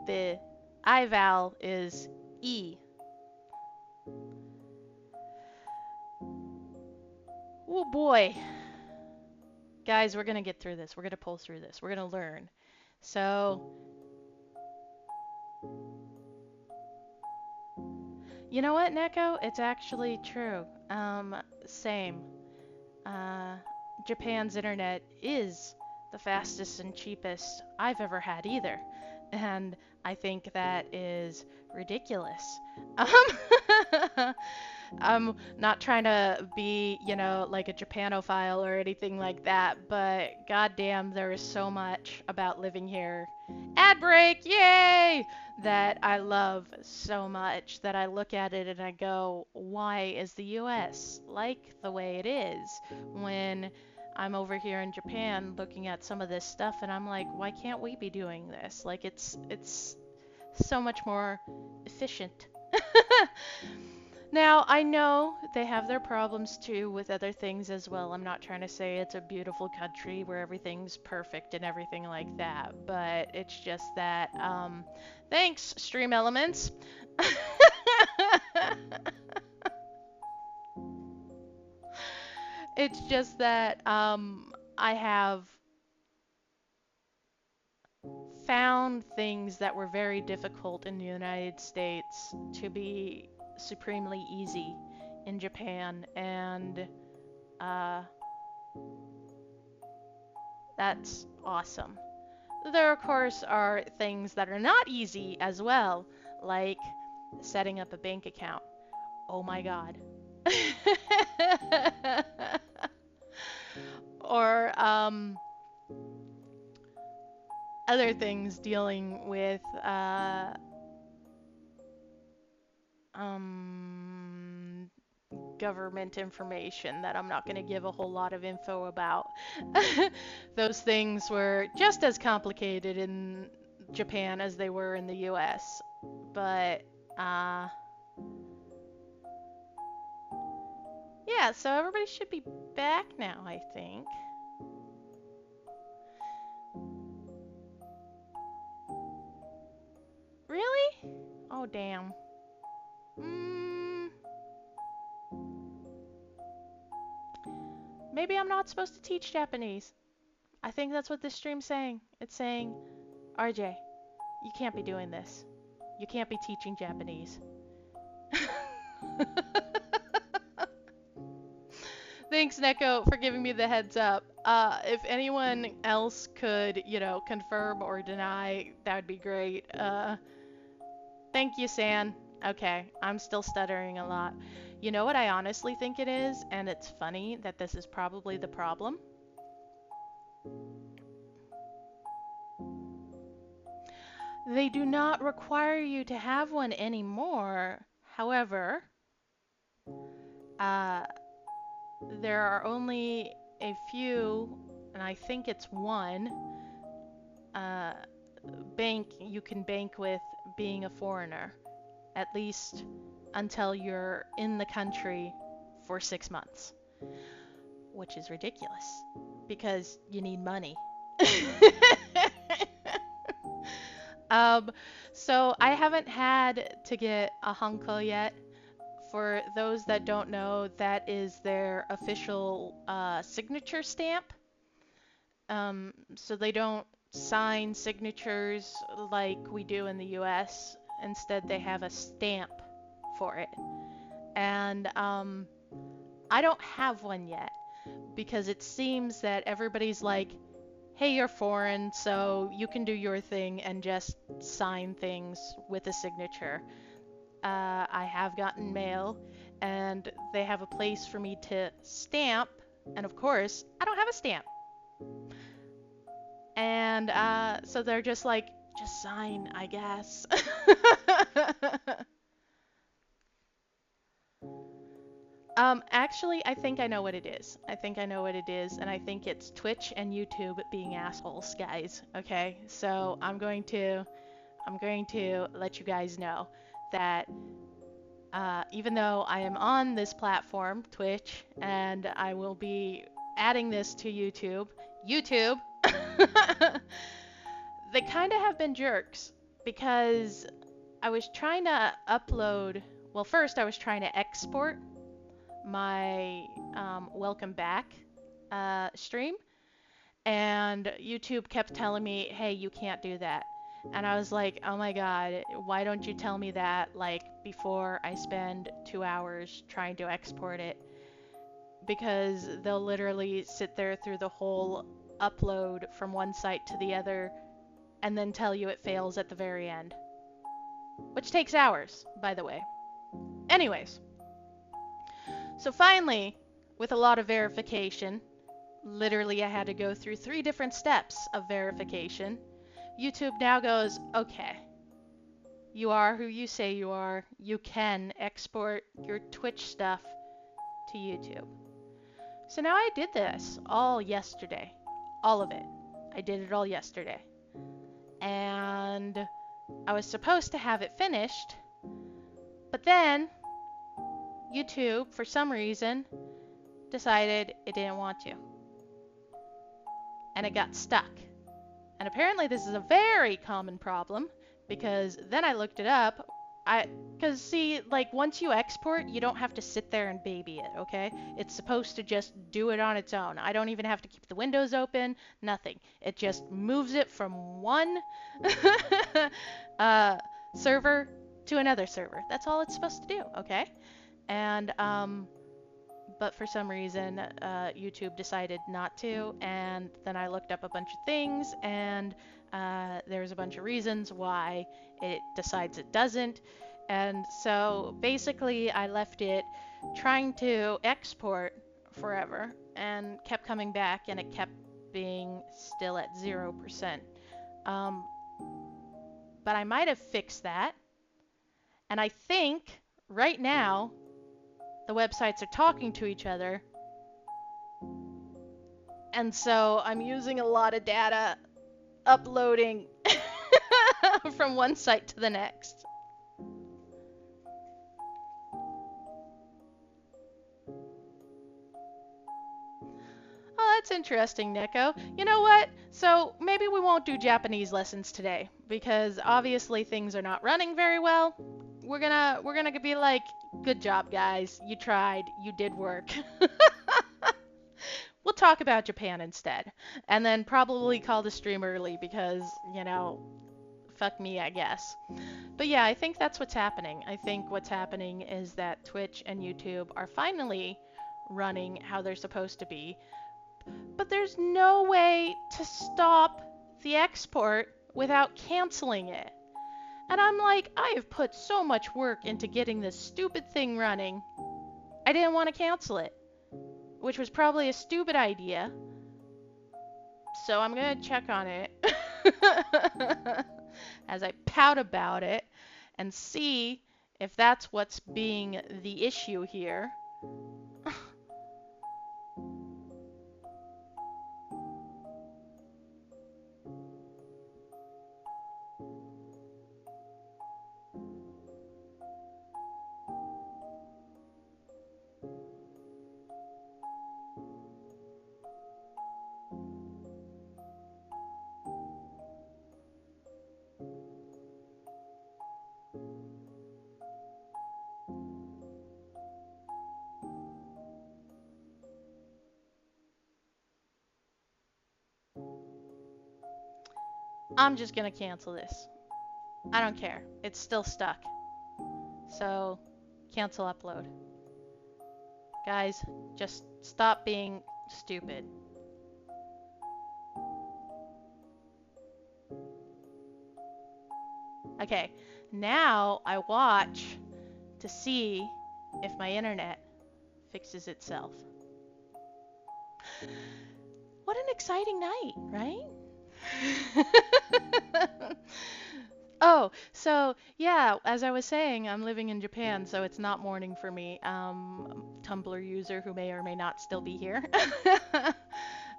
the I vowel is E. Oh boy. Guys, we're gonna get through this. We're gonna pull through this. We're gonna learn. So, you know what, Neko? It's actually true. Same. Uh, Japan's internet is the fastest and cheapest I've ever had either. And I think that is ridiculous. Um, I'm not trying to be, like a Japanophile or anything like that, but goddamn, there is so much about living here. Ad break, yay! That I love so much that I look at it and I go, why is the US like the way it is? When I'm over here in Japan looking at some of this stuff and I'm like, why can't we be doing this? Like it's so much more efficient. Now, I know they have their problems too with other things as well. I'm not trying to say it's a beautiful country where everything's perfect and everything like that, but it's just that, thanks, Stream Elements. It's just that, I have found things that were very difficult in the United States to be supremely easy in Japan, and uh, that's awesome. There, of course, are things that are not easy as well, like setting up a bank account. Oh my god. Or other things dealing with um, government information that I'm not going to give a whole lot of info about. Those things were just as complicated in Japan as they were in the US. But, yeah, so everybody should be back now, I think. Really? Oh, damn. Maybe I'm not supposed to teach Japanese. I think that's what this stream's saying. It's saying, RJ, you can't be doing this. You can't be teaching Japanese. Thanks, Neko, for giving me the heads up. If anyone else could, confirm or deny, that would be great. Thank you, San. Okay, I'm still stuttering a lot. You know what I honestly think it is? And it's funny that this is probably the problem. They do not require you to have one anymore. However, uh, there are only a few, and I think it's one, uh, bank you can bank with being a foreigner, at least until you're in the country for 6 months, which is ridiculous because you need money. um, so I haven't had to get a hanko yet. For those that don't know, that is their official signature stamp. So they don't sign signatures like we do in the US. Instead, they have a stamp for it. And I don't have one yet because it seems that everybody's like, hey, you're foreign, so you can do your thing and just sign things with a signature. I have gotten mail, and they have a place for me to stamp, and of course, I don't have a stamp. And so they're just like, just sign, I guess. Actually, I think I know what it is. I think I know what it is, and I think it's Twitch and YouTube being assholes, guys. Okay, so I'm going to let you guys know that even though I am on this platform, Twitch, and I will be adding this to YouTube, they kind of have been jerks because I was trying to upload. Well, first I was trying to export my welcome back stream, and YouTube kept telling me, hey, you can't do that. And I was like, oh my god, why don't you tell me that like before I spend 2 hours trying to export it? Because they'll literally sit there through the whole upload from one site to the other and then tell you it fails at the very end. Which takes hours, by the way. Anyways, so finally, with a lot of verification, literally I had to go through 3 different steps of verification. YouTube now goes, okay, you are who you say you are. You can export your Twitch stuff to YouTube. So now I did this all yesterday. All of it. I did it all yesterday. And I was supposed to have it finished, but then YouTube, for some reason, decided it didn't want to. And it got stuck. And apparently this is a very common problem because then I looked it up. Because see, like once you export, you don't have to sit there and baby it, okay? It's supposed to just do it on its own. I don't even have to keep the windows open, nothing. It just moves it from one server to another server. That's all it's supposed to do, okay? And but for some reason, YouTube decided not to, and then I looked up a bunch of things, and there's a bunch of reasons why it decides it doesn't. And so basically, I left it trying to export forever and kept coming back, and it kept being still at 0%. But I might have fixed that, and I think right now the websites are talking to each other, and so I'm using a lot of data uploading from one site to the next. Oh, that's interesting, Neko. You know what? So maybe we won't do Japanese lessons today because obviously things are not running very well. We're gonna be like, good job, guys. You tried. You did work. We'll talk about Japan instead, and then probably call the stream early because, you know, fuck me, I guess. But yeah, I think that's what's happening. I think what's happening is that Twitch and YouTube are finally running how they're supposed to be, but there's no way to stop the export without canceling it. And I'm like, I have put so much work into getting this stupid thing running. I didn't want to cancel it, which was probably a stupid idea. So I'm gonna check on it as I pout about it and see if that's what's being the issue here. I'm just gonna cancel this. I don't care. It's still stuck. So, cancel upload. Guys, just stop being stupid. Okay, now I watch to see if my internet fixes itself. What an exciting night, right? Oh, so yeah, as I was saying, I'm living in Japan, so it's not morning for me. Tumblr user who may or may not still be here.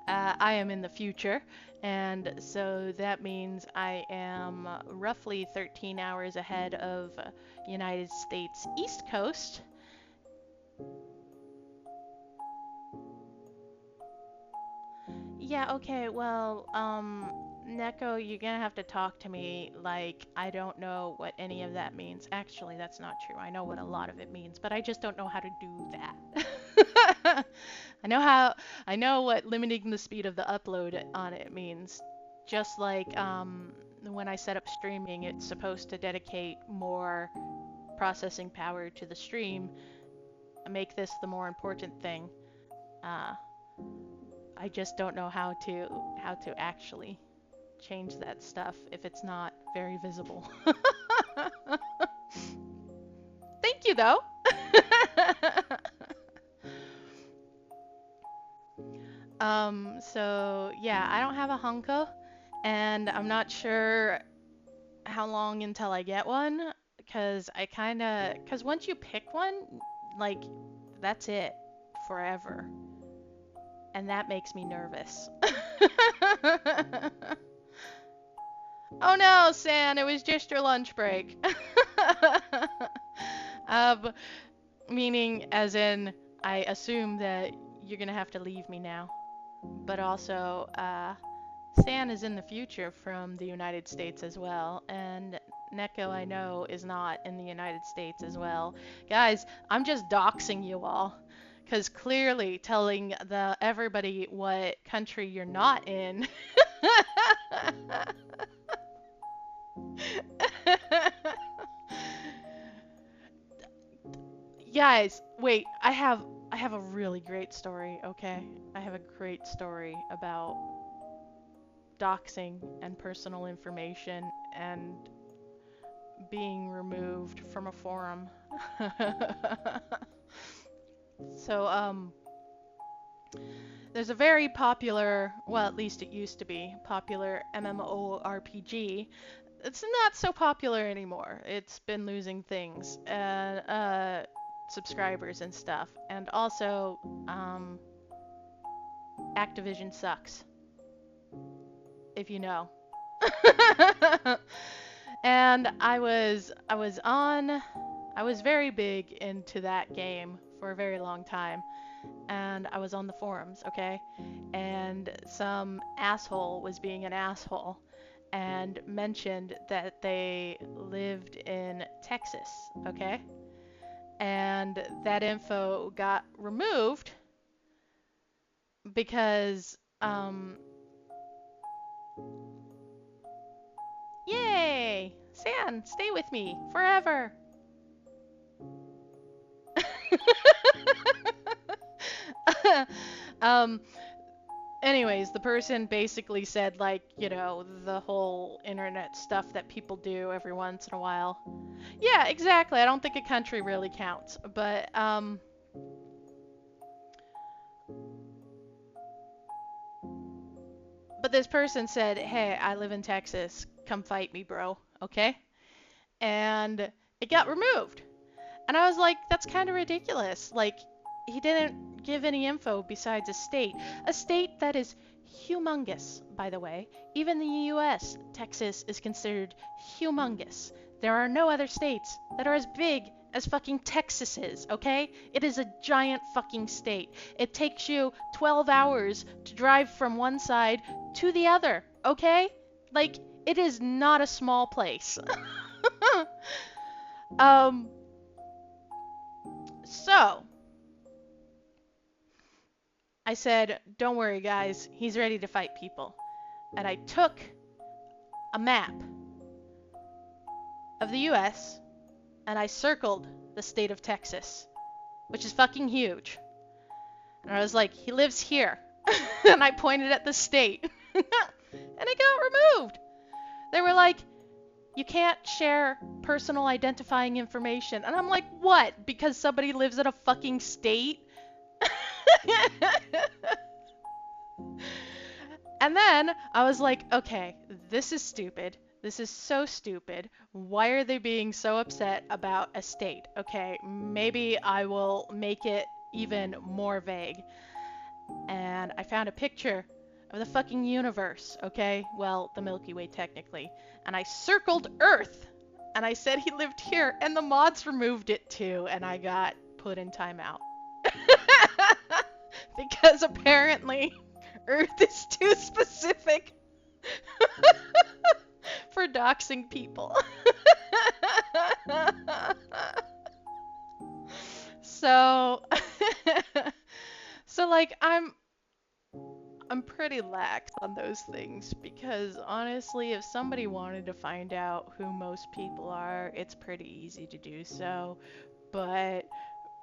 I am in the future, and so that means I am roughly 13 hours ahead of United States East Coast. Yeah, okay, well, Neko, you're gonna have to talk to me like I don't know what any of that means. Actually, that's not true. I know what a lot of it means, but I just don't know how to do that. I know what limiting the speed of the upload on it means. Just like when I set up streaming, it's supposed to dedicate more processing power to the stream, make this the more important thing. Uh, I just don't know how to actually change that stuff if it's not very visible. Thank you though. So yeah, I don't have a Honko, and I'm not sure how long until I get one, cause once you pick one, like, that's it forever, and that makes me nervous. Oh no, San, it was just your lunch break. um, Meaning, as in, I assume that you're gonna have to leave me now. But also, San is in the future from the United States as well, and Neko, I know, is not in the United States as well. Guys, I'm just doxing you all, because clearly telling everybody what country you're not in. Guys, wait, I have a really great story, okay? I have a great story about doxing and personal information and being removed from a forum. So, there's a very popular, well, at least it used to be, popular MMORPG. It's not so popular anymore. It's been losing things, subscribers and stuff. And also, Activision sucks, if you know. And I was very big into that game for a very long time. And I was on the forums, okay? And some asshole was being an asshole and mentioned that they lived in Texas, okay? And that info got removed because, yay! San, stay with me forever! um, Anyways, the person basically said, like, you know, the whole internet stuff that people do every once in a while. Yeah, exactly. I don't think a country really counts. But this person said, hey, I live in Texas. Come fight me, bro. Okay? And it got removed. And I was like, that's kind of ridiculous. Like, he didn't give any info besides a state. A state that is humongous, by the way. Even the US, Texas is considered humongous. There are no other states that are as big as fucking Texas is, okay? It is a giant fucking state. It takes you 12 hours to drive from one side to the other, okay? Like, it is not a small place. um, so, I said, don't worry, guys, he's ready to fight people. And I took a map of the US and I circled the state of Texas, which is fucking huge. And I was like, he lives here. And I pointed at the state. And it got removed. They were like, you can't share personal identifying information. And I'm like, what? Because somebody lives in a fucking state? And then I was like, okay, this is stupid. This is so stupid. Why are they being so upset about a state? Okay, maybe I will make it even more vague. And I found a picture of the fucking universe, okay? Well, the Milky Way technically. And I circled Earth. And I said he lived here, and the mods removed it too, and I got put in timeout. Because apparently Earth is too specific for doxing people. So, so like I'm pretty lax on those things because honestly, if somebody wanted to find out who most people are, it's pretty easy to do so. But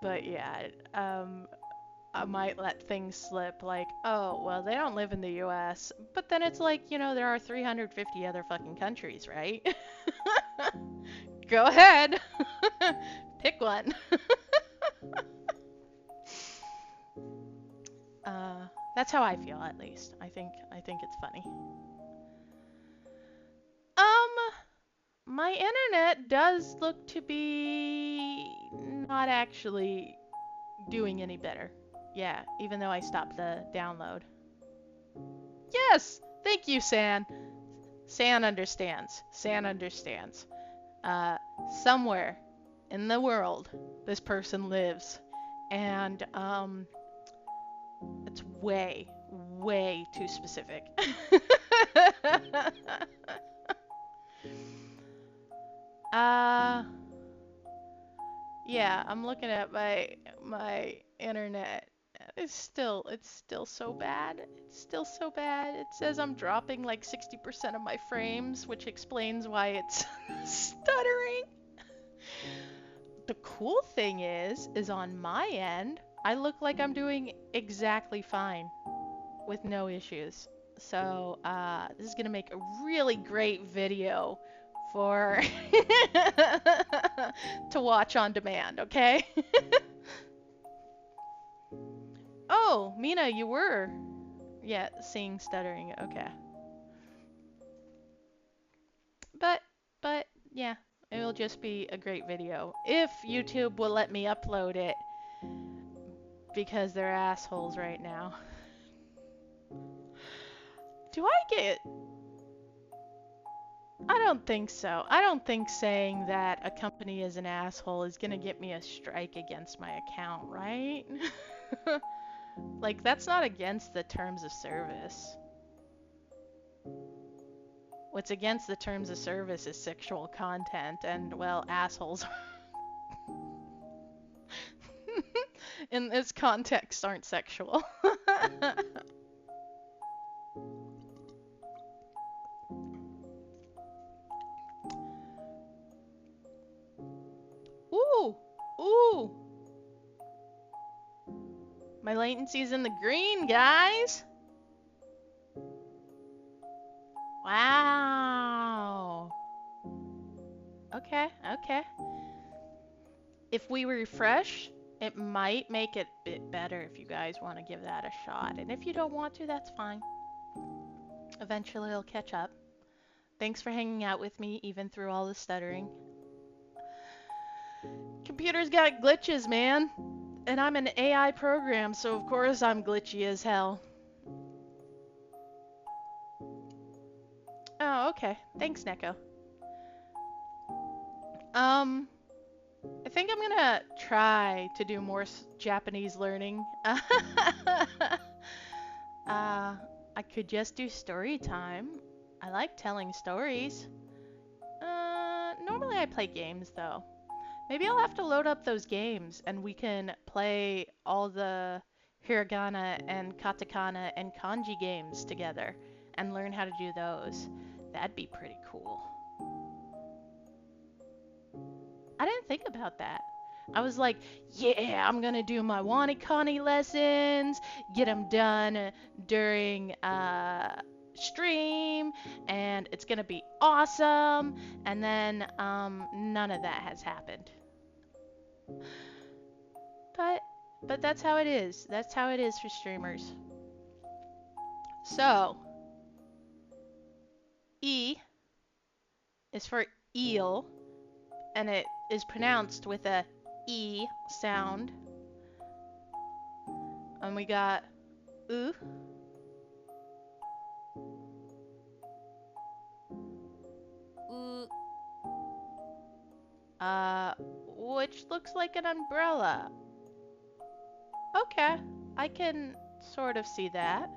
yeah, I might let things slip like, oh, well, they don't live in the US. But then it's like, you know, there are 350 other fucking countries, right? Go ahead. Pick one. That's how I feel, at least. I think it's funny. My internet does look to be not actually doing any better. Yeah, even though I stopped the download. Yes! Thank you, San. San understands. San understands. Somewhere in the world, this person lives. And, it's way, way too specific. Yeah, I'm looking at my internet. It's still so bad. It's still so bad. It says I'm dropping like 60% of my frames, which explains why it's stuttering. The cool thing is on my end, I look like I'm doing exactly fine with no issues. So, this is gonna make a really great video for to watch on demand, okay? Oh, Mina, you were. Yeah, seeing stuttering, okay. But yeah, it'll just be a great video. If YouTube will let me upload it, because they're assholes right now. Do I get... I don't think so. I don't think saying that a company is an asshole is gonna get me a strike against my account, right? Like, that's not against the terms of service. What's against the terms of service is sexual content, and, well, assholes in this context aren't sexual. Ooh! Ooh! My latency's in the green, guys! Wow! Okay, okay. If we refresh, it might make it a bit better if you guys want to give that a shot. And if you don't want to, that's fine. Eventually it'll catch up. Thanks for hanging out with me, even through all the stuttering. Computer's got glitches, man. And I'm an AI program, so of course I'm glitchy as hell. Oh, okay. Thanks, Neko. I think I'm gonna try to do more Japanese learning. I could just do story time. I like telling stories. Normally I play games though. Maybe I'll have to load up those games and we can play all the hiragana and katakana and kanji games together and learn how to do those. That'd be pretty cool. I didn't think about that. I was like, yeah, I'm gonna do my WaniKani lessons, get them done during stream, and it's gonna be awesome. And then none of that has happened. But that's how it is. That's how it is for streamers. So E is for eel, and it is pronounced with a E sound. And we got U, which looks like an umbrella. Okay, I can sort of see that.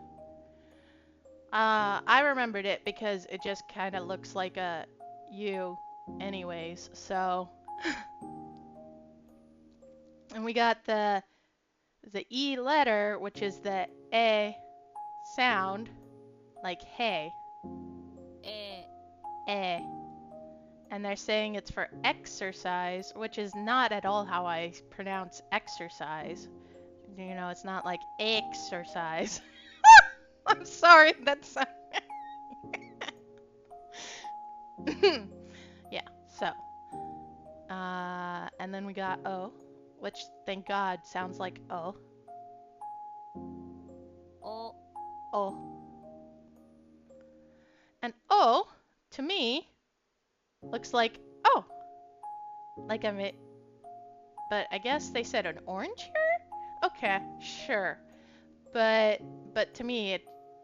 I remembered it because it just kind of looks like a U anyways, so. And we got the E letter, which is the A sound, like hey. Eh. And they're saying it's for exercise, which is not at all how I pronounce exercise. You know, it's not like exercise. I'm sorry, that's... Yeah, so. And then we got O, which, thank God, sounds like O. O. And O, to me, looks like O. Like but I guess they said an orange here? Okay, sure. But to me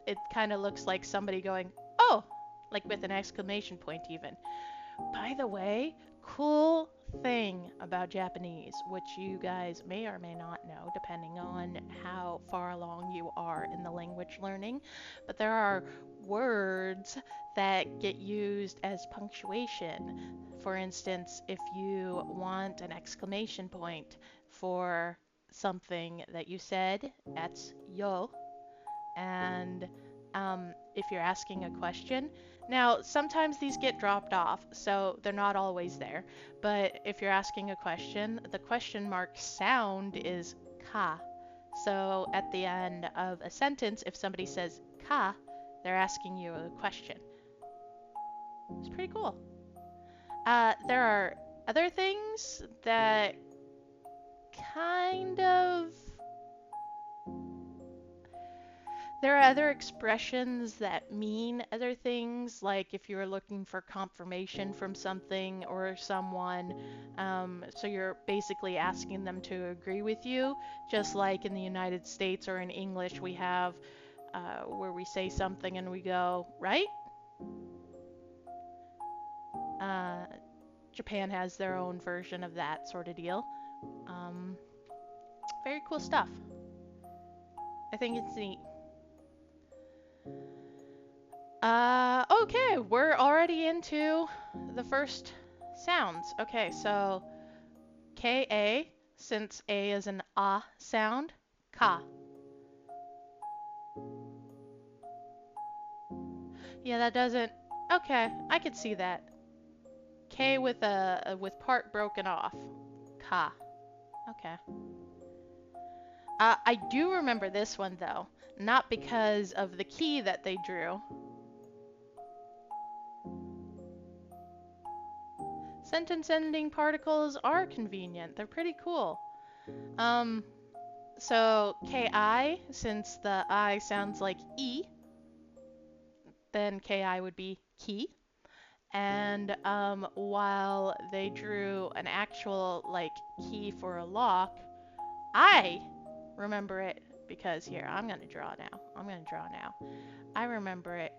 it kind of looks like somebody going, "Oh!" like with an exclamation point even. By the way, cool thing about Japanese, which you guys may or may not know depending on how far along you are in the language learning, but there are words that get used as punctuation. For instance, if you want an exclamation point for something that you said, that's yo. And if you're asking a question, now sometimes these get dropped off, so they're not always there. But if you're asking a question, the question mark sound is ka. So at the end of a sentence, if somebody says ka, they're asking you a question. It's pretty cool. There are other things that kind of... There are other expressions that mean other things, like if you were looking for confirmation from something or someone, so you're basically asking them to agree with you, just like in the United States or in English we have where we say something and we go, right? Japan has their own version of that sort of deal. Very cool stuff. I think it's neat. Okay, we're already into the first sounds. Okay, so K-A, since A is an ah sound, ka. Yeah, that doesn't... Okay, I could see that. K with part broken off. Ka. Okay. I do remember this one though, not because of the key that they drew. Sentence ending particles are convenient. They're pretty cool. So Ki, since the I sounds like E, then Ki would be ki. And while they drew an actual like key for a lock, I remember it because here, I'm gonna draw now. I remember it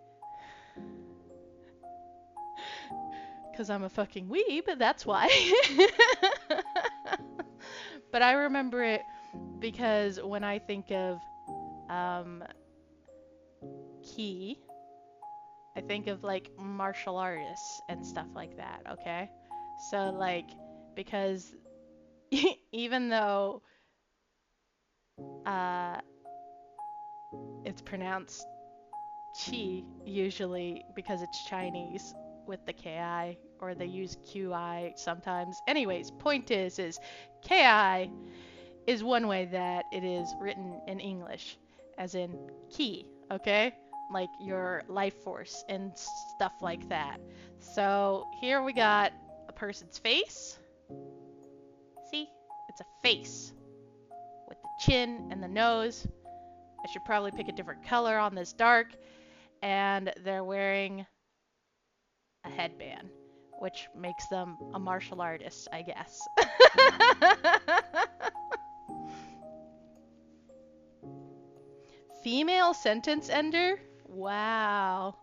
because I'm a fucking weeb, that's why. But I remember it because when I think of ki, I think of like martial artists and stuff like that, okay? So like, because even though it's pronounced Qi usually because it's Chinese with the KI, or they use QI sometimes. Anyways, point is KI is one way that it is written in English, as in key, okay? Like your life force and stuff like that. So here we got a person's face. See? It's a face with the chin and the nose. I should probably pick a different color on this dark. And they're wearing a headband, which makes them a martial artist, I guess. Female sentence ender? Wow.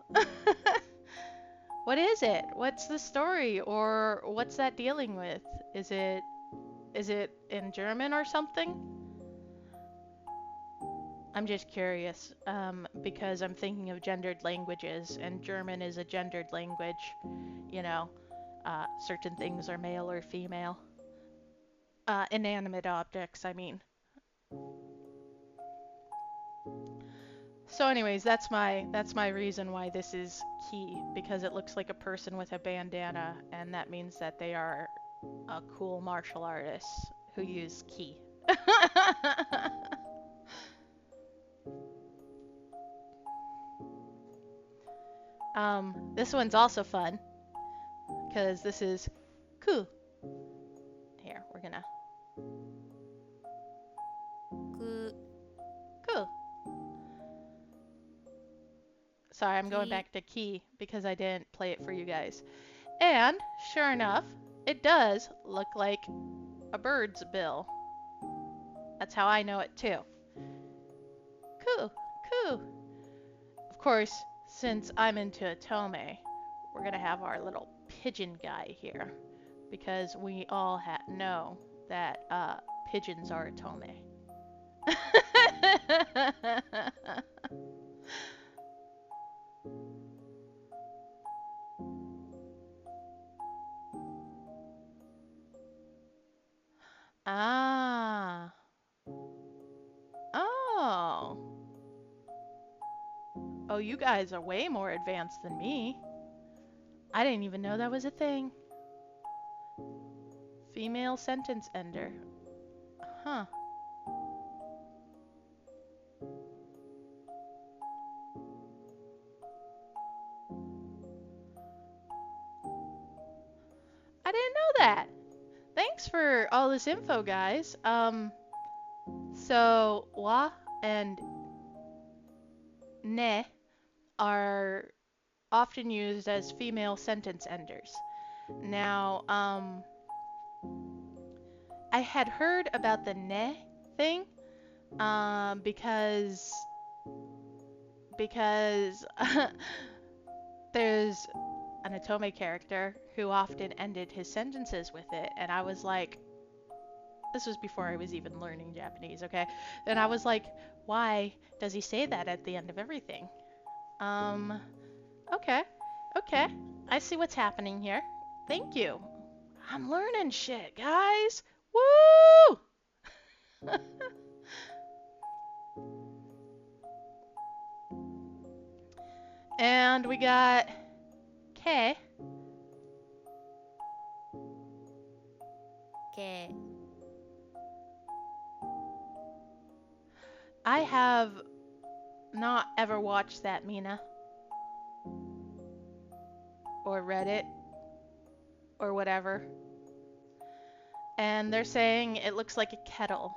What is it? What's the story? Or what's that dealing with? Is it in German or something? I'm just curious, because I'm thinking of gendered languages, and German is a gendered language. You know, certain things are male or female. Inanimate objects, I mean. So anyways, that's my reason why this is key, because it looks like a person with a bandana, and that means that they are a cool martial artist who use key. This one's also fun, because this is ku. Here, we're gonna ku. Sorry, I'm going back to key because I didn't play it for you guys. And sure enough, it does look like a bird's bill. That's how I know it too. Ku, ku. Of course, since I'm into Otome, we're gonna have our little pigeon guy here, because we all know that pigeons are Otome. Ah. Oh. Oh, you guys are way more advanced than me. I didn't even know that was a thing. Female sentence ender. Huh. I didn't know that. Thanks for all this info, guys. So wa and ne are often used as female sentence enders. Now, I had heard about the ne thing, because there's an Otome character who often ended his sentences with it, and I was like, this was before I was even learning Japanese, okay? And I was like, why does he say that at the end of everything? Okay, okay. I see what's happening here. Thank you. I'm learning shit, guys. Woo! And we got K. K. I have not ever watched that, Mina. Or read it. Or whatever. And they're saying it looks like a kettle.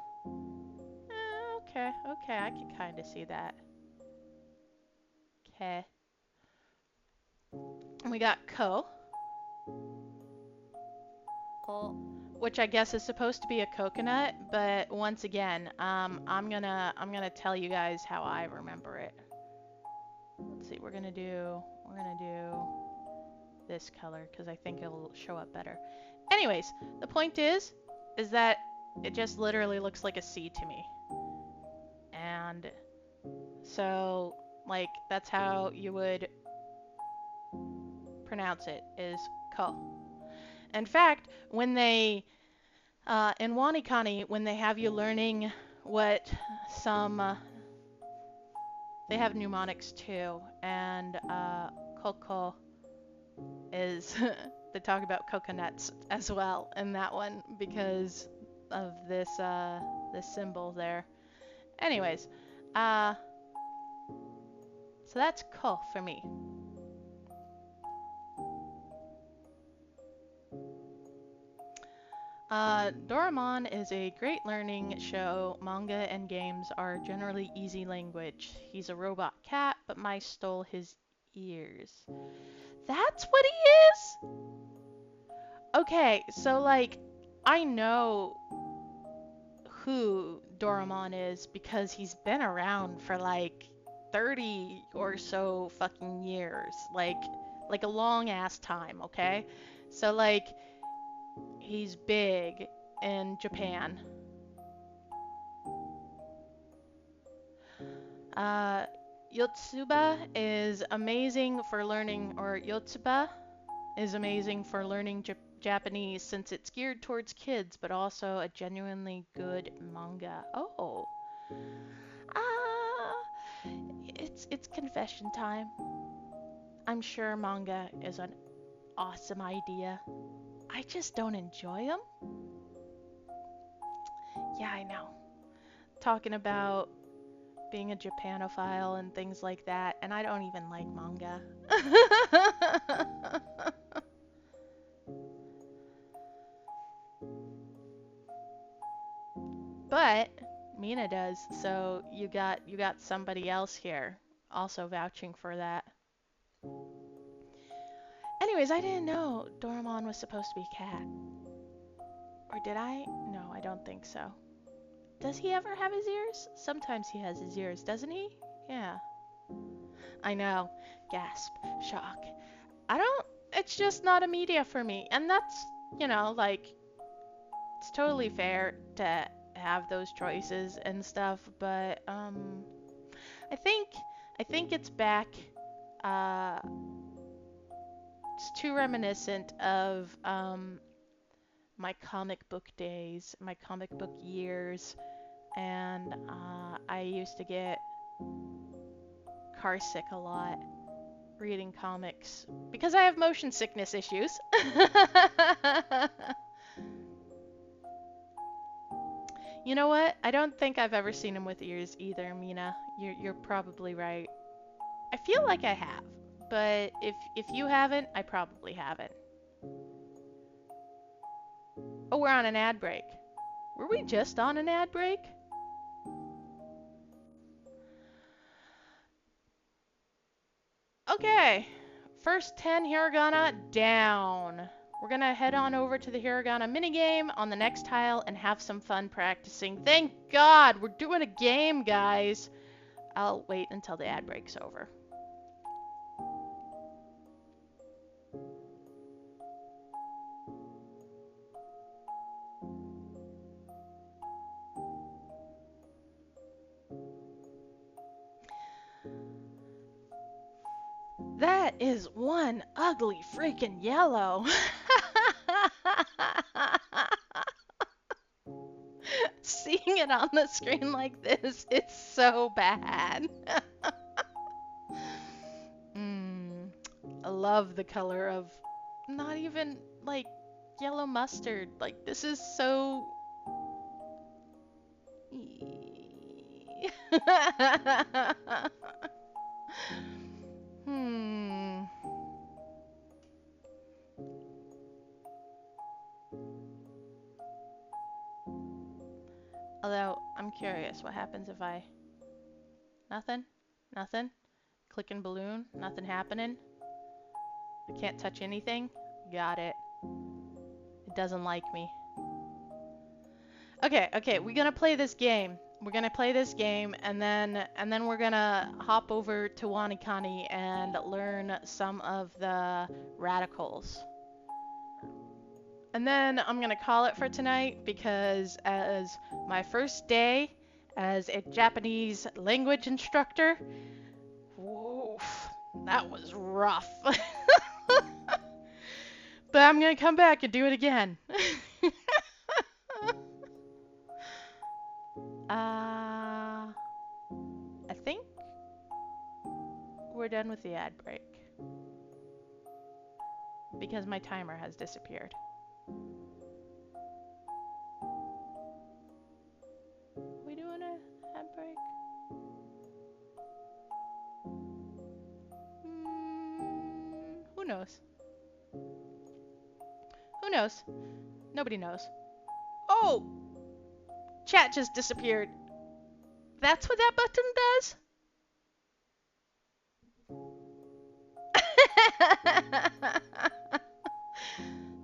Okay, I can kind of see that. Okay. And we got ko. Ko. Which I guess is supposed to be a coconut, but once again, I'm gonna tell you guys how I remember it. Let's see, we're gonna do this color because I think it'll show up better. Anyways, the point is that it just literally looks like a C to me. And so, like, that's how you would pronounce it, is ko. In fact, when they, in WaniKani, when they have you learning what some they have mnemonics too, and Coco is they talk about coconuts as well in that one because of this symbol there. Anyways, uh, so that's ko for me. Doraemon is a great learning show. Manga and games are generally easy language. He's a robot cat, but mice stole his ears. That's what he is? Okay, so like, I know who Doraemon is because he's been around for like 30 or so fucking years. Like a long ass time, okay? So like, he's big in Japan. Uh, Yotsuba is amazing for learning, or Yotsuba is amazing for learning Japanese since it's geared towards kids, but also a genuinely good manga. Oh. It's confession time. I'm sure manga is an awesome idea. I just don't enjoy them. Yeah, I know. Talking about being a Japanophile and things like that, and I don't even like manga. But Mina does, so you got somebody else here also vouching for that. Anyways, I didn't know Doraemon was supposed to be a cat. Or did I? No, I don't think so. Does he ever have his ears? Sometimes he has his ears, doesn't he? Yeah. I know. Gasp. Shock. I don't... It's just not a media for me. And that's, you know, like... It's totally fair to have those choices and stuff, but, I think it's back, it's too reminiscent of, my comic book days, my comic book years, and I used to get car sick a lot reading comics because I have motion sickness issues. You know what? I don't think I've ever seen him with ears either, Mina. You're probably right. I feel like I have, but if you haven't, I probably haven't. Oh, we're on an ad break. Were we just on an ad break? Okay. First 10 hiragana down. We're gonna head on over to the hiragana minigame on the next tile and have some fun practicing. Thank God, we're doing a game, guys. I'll wait until the ad break's over. That is one ugly freaking yellow. Seeing it on the screen like this, it's so bad. I love the color of not even like yellow mustard. Like this is so Although, I'm curious, what happens if I... Nothing? Nothing? Clicking balloon? Nothing happening? I can't touch anything? Got it. It doesn't like me. Okay, we're gonna play this game. We're gonna play this game, and then we're gonna hop over to Wanikani and learn some of the radicals. And then I'm gonna call it for tonight because as my first day as a Japanese language instructor, woof, that was rough. But I'm gonna come back and do it again. I think we're done with the ad break. Because my timer has disappeared. We doing an ad break? Who knows? Who knows? Nobody knows. Oh! Chat just disappeared. That's what that button does?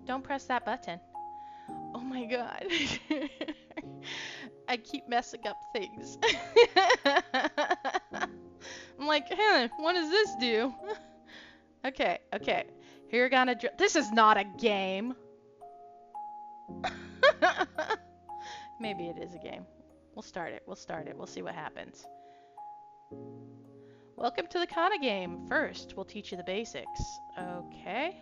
Don't press that button. Oh my god. I keep messing up things. I'm like, huh, what does this do? Okay. Here, gonna this is not a game. Maybe it is a game. We'll start it. We'll see what happens. Welcome to the Kana game. First, we'll teach you the basics. Okay.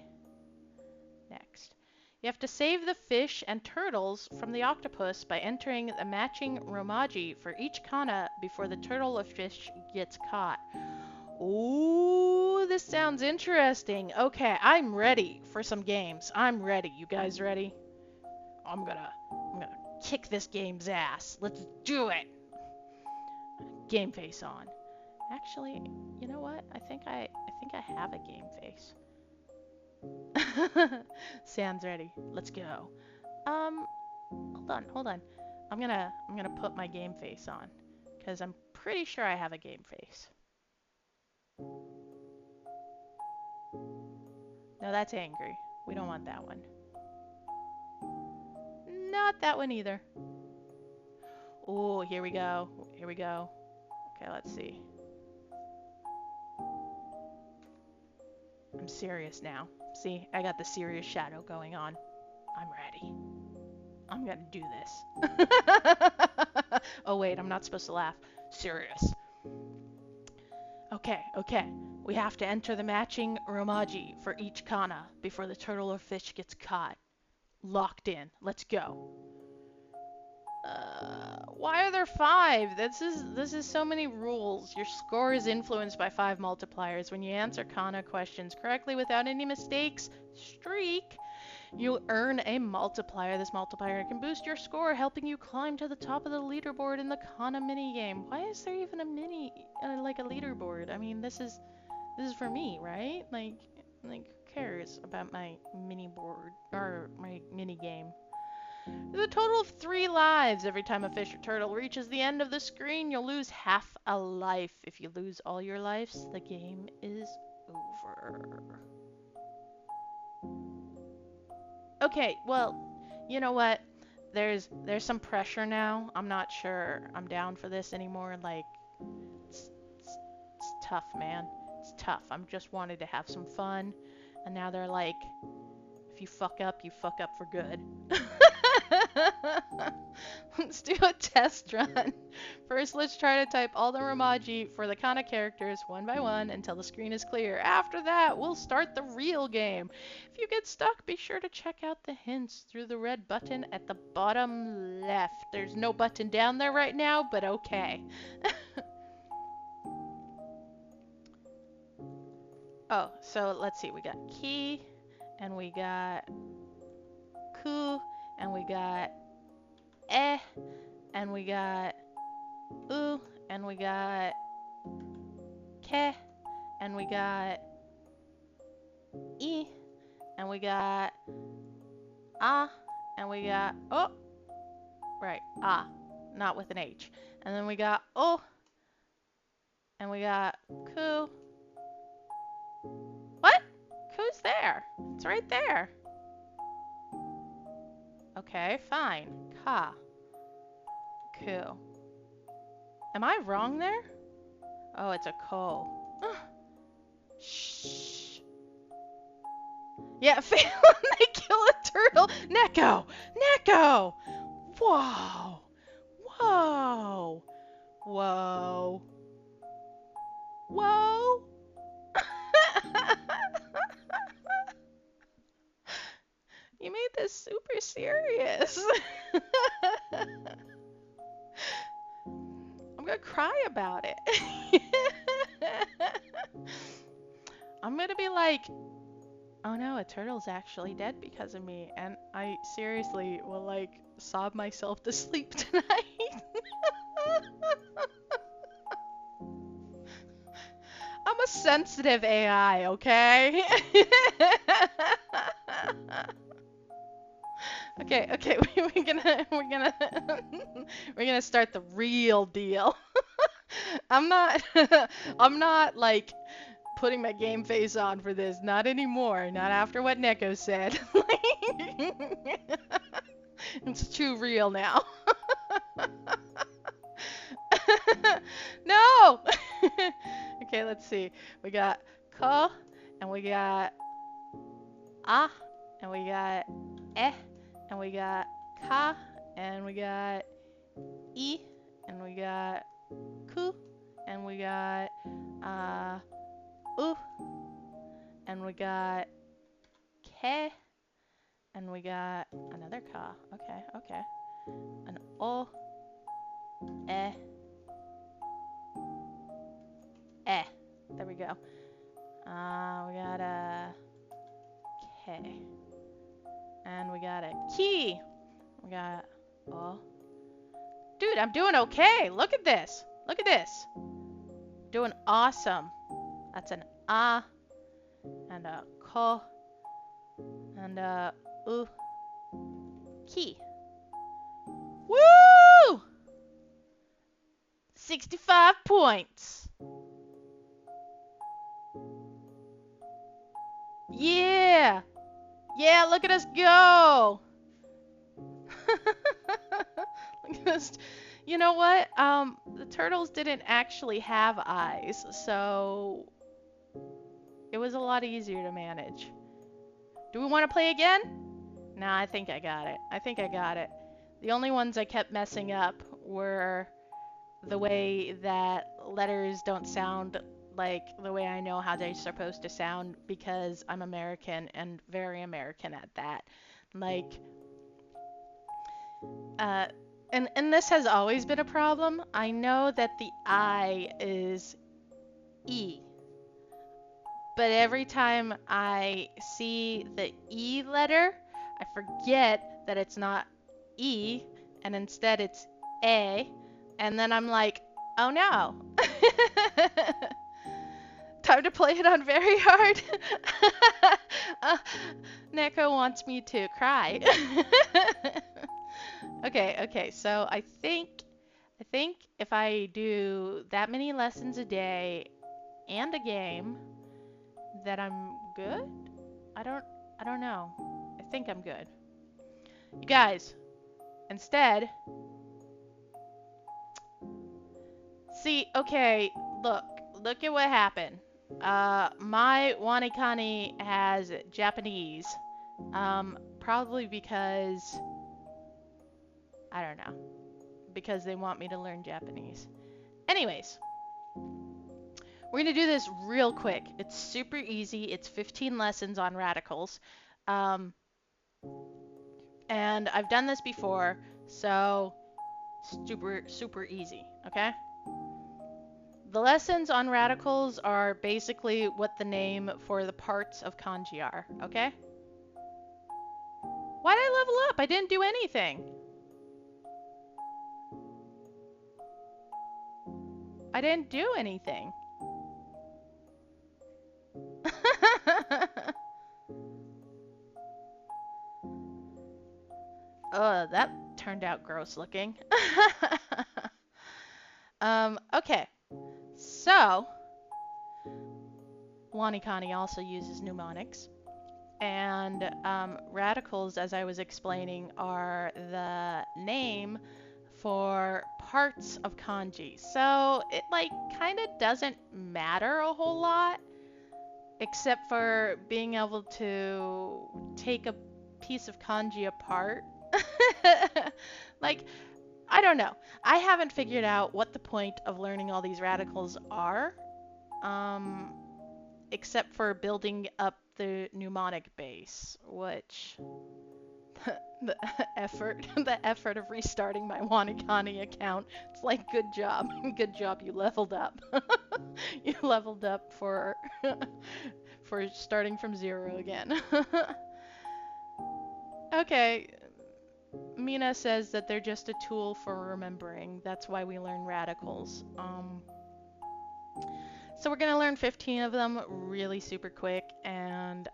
Next. You have to save the fish and turtles from the octopus by entering a matching romaji for each kana before the turtle or fish gets caught. Ooh, this sounds interesting. Okay, I'm ready for some games. I'm ready. You guys ready? I'm gonna kick this game's ass. Let's do it. Game face on. Actually, you know what? I think I have a game face. Sam's ready. Let's go. Hold on. I'm gonna put my game face on, because I'm pretty sure I have a game face. No, that's angry. We don't want that one. Not that one either. Oh, here we go. Okay, let's see. I'm serious now. See, I got the serious shadow going on. I'm ready. I'm gonna do this. Oh wait, I'm not supposed to laugh. Serious. Okay. We have to enter the matching romaji for each kana before the turtle or fish gets caught. Locked in. Let's go. Why are there 5? This is so many rules. Your score is influenced by 5 multipliers. When you answer kana questions correctly without any mistakes, streak, you'll earn a multiplier. This multiplier can boost your score, helping you climb to the top of the leaderboard in the kana minigame. Why is there even a like a leaderboard? I mean, this is for me, right? Like who cares about my mini board or my mini game? There's a total of 3 lives. Every time a fish or turtle reaches the end of the screen, you'll lose half a life. If you lose all your lives, the game is over. Okay, well, you know what? There's some pressure now. I'm not sure I'm down for this anymore. Like, it's tough, man. It's tough. I'm just wanted to have some fun. And now they're like, if you fuck up for good. Let's do a test run. First, let's try to type all the romaji for the kana characters one by one until the screen is clear. After that, we'll start the real game. If you get stuck, be sure to check out the hints through the red button at the bottom left. There's no button down there right now, but okay. Oh, so let's see. We got ki, and we got ku, and we got and we got u, and we got ke, and we got I, and we got ah, and we got oh, right, ah, not with an H. And then we got oh, and we got ku. What? Ku's there. It's right there. Okay, fine. Ka. Ku. Am I wrong there? Oh, it's a ko. Shh. Yeah, fail and they kill a turtle. Neko! Neko! Whoa! Whoa! Whoa! Whoa! You made this super serious. I'm gonna cry about it. gonna be like, oh no, a turtle's actually dead because of me, and I seriously will like sob myself to sleep tonight. I'm a sensitive AI, okay? Okay, we're gonna start the real deal. I'm not I'm not like putting my game face on for this. Not anymore. Not after what Neko said. It's too real now. No! Okay, let's see. We got ka, and we got ah, and we got eh, and we got ka, and we got I, and we got ku, and we got u, and we got ke, and we got another ka. Okay. An o, eh, eh. There we go. We got a K. And we got a key. We got oh. Dude, I'm doing okay. Look at this. Look at this. Doing awesome. That's an ah and a ko and a u. Key. Woo! 65 points. Yeah. Yeah, look at us go. Look at us. You know what? The turtles didn't actually have eyes, so it was a lot easier to manage. Do we want to play again? Nah, I think I got it. The only ones I kept messing up were the way that letters don't sound like the way I know how they're supposed to sound because I'm American and very American at that. Like, and this has always been a problem. I know that the I is E, but every time I see the E letter, I forget that it's not E, and instead it's A, and then I'm like, oh no. Time to play it on very hard. Neko wants me to cry. Okay, so I think if I do that many lessons a day and a game, that I'm good? I don't know. I think I'm good. You guys, instead, see, okay, look at what happened. My Wanikani has Japanese, probably because, I don't know, because they want me to learn Japanese. Anyways, we're going to do this real quick. It's super easy. It's 15 lessons on radicals. And I've done this before, so super easy, okay? The lessons on radicals are basically what the name for the parts of kanji are, okay? Why'd I level up? I didn't do anything. I didn't do anything. That turned out gross looking. Okay. So, Wanikani also uses mnemonics. And radicals, as I was explaining, are the name for parts of kanji. So it like kind of doesn't matter a whole lot, except for being able to take a piece of kanji apart. Like, I don't know. I haven't figured out what the point of learning all these radicals are, except for building up the mnemonic base, which the effort of restarting my Wanikani account. It's like, good job, you leveled up. You leveled up for for starting from 0 again. Okay, Mina says that they're just a tool for remembering. That's why we learn radicals. So we're gonna learn 15 of them really super quick, and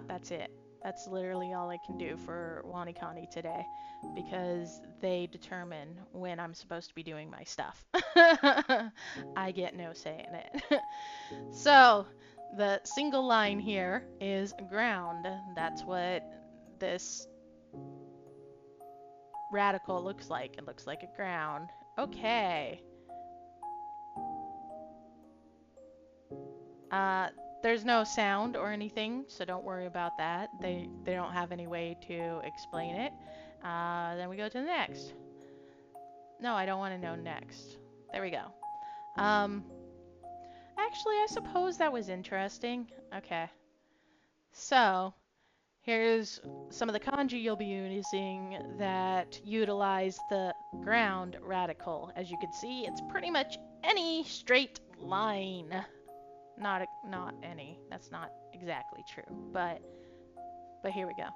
that's it. That's literally all I can do for WaniKani today, because they determine when I'm supposed to be doing my stuff. I get no say in it. So, the single line here is ground. That's what this radical looks like. It looks like a ground. Okay. There's no sound or anything, so don't worry about that. They don't have any way to explain it. Then we go to the next. No, I don't want to know next. There we go. Actually, I suppose that was interesting. Okay. So, here's some of the kanji you'll be using that utilize the ground radical. As you can see, it's pretty much any straight line. Not any. That's not exactly true, but here we go.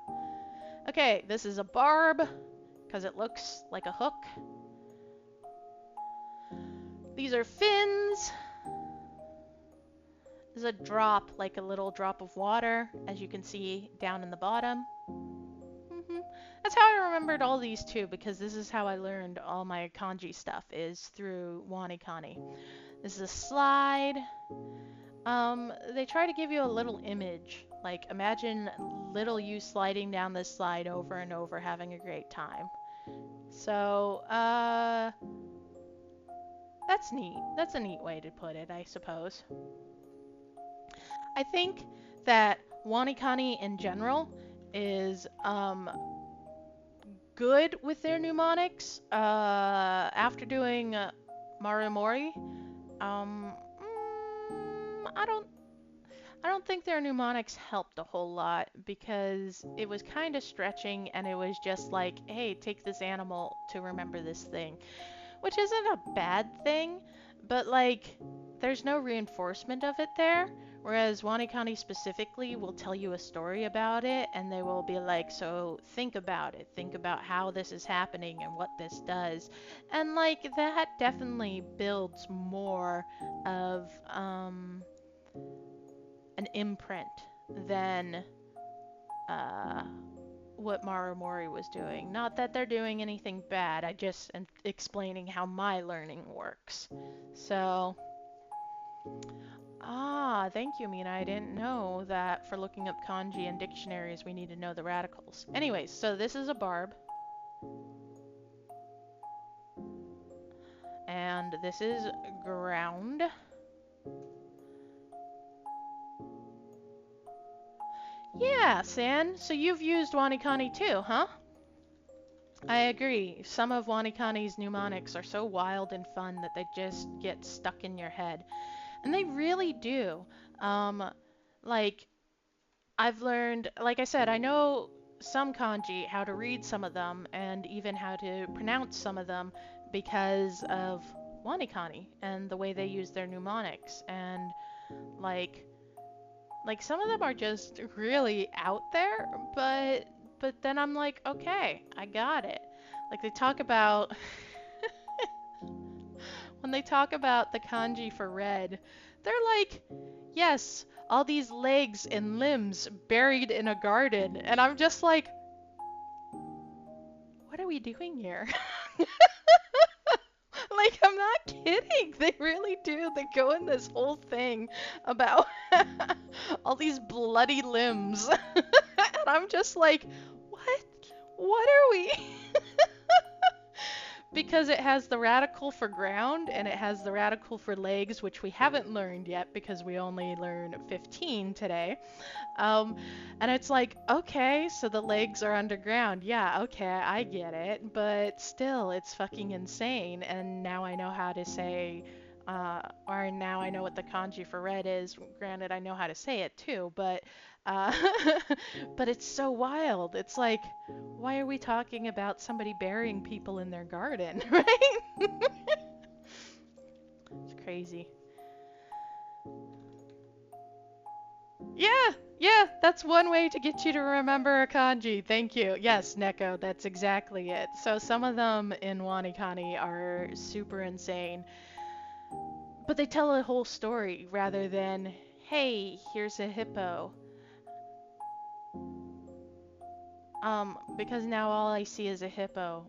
Okay, this is a barb because it looks like a hook. These are fins. This is a drop, like a little drop of water, as you can see down in the bottom. That's how I remembered all these too, because this is how I learned all my kanji stuff, is through WaniKani. This is a slide. They try to give you a little image. Like, imagine little you sliding down this slide over and over, having a great time. So, that's neat. That's a neat way to put it, I suppose. I think that WaniKani in general is, good with their mnemonics. After doing Marumori, I don't think their mnemonics helped a whole lot, because it was kind of stretching, and it was just like, hey, take this animal to remember this thing, which isn't a bad thing, but like, there's no reinforcement of it there. Whereas WaniKani specifically will tell you a story about it, and they will be like, so think about it. Think about how this is happening and what this does. And like, that definitely builds more of an imprint than what Marumori was doing. Not that they're doing anything bad, I just am explaining how my learning works. So, thank you, Mina. I didn't know that for looking up kanji in dictionaries we need to know the radicals. Anyways, so this is a barb. And this is ground. Yeah, San. So you've used WaniKani too, huh? I agree. Some of WaniKani's mnemonics are so wild and fun that they just get stuck in your head. And they really do. Like, I've learned, like I said, I know some kanji, how to read some of them, and even how to pronounce some of them because of WaniKani and the way they use their mnemonics. And, like some of them are just really out there, but then I'm like, okay, I got it. Like, they talk about when they talk about the kanji for red, they're like, yes, all these legs and limbs buried in a garden, and I'm just like, what are we doing here? Like, I'm not kidding. They really do. They go in this whole thing about all these bloody limbs. And I'm just like, what? What are we? Because it has the radical for ground, and it has the radical for legs, which we haven't learned yet because we only learned 15 today. And it's like, okay, so the legs are underground. Yeah, okay, I get it. But still, it's fucking insane. And now I know how to say, or now I know what the kanji for red is. Granted, I know how to say it too, but uh, but it's so wild. It's like, why are we talking about somebody burying people in their garden, right? It's crazy. Yeah, yeah, that's one way to get you to remember a kanji. Thank you. Yes, Neko, that's exactly it. So some of them in Wanikani are super insane, but they tell a whole story rather than, hey, here's a hippo. Because now all I see is a hippo.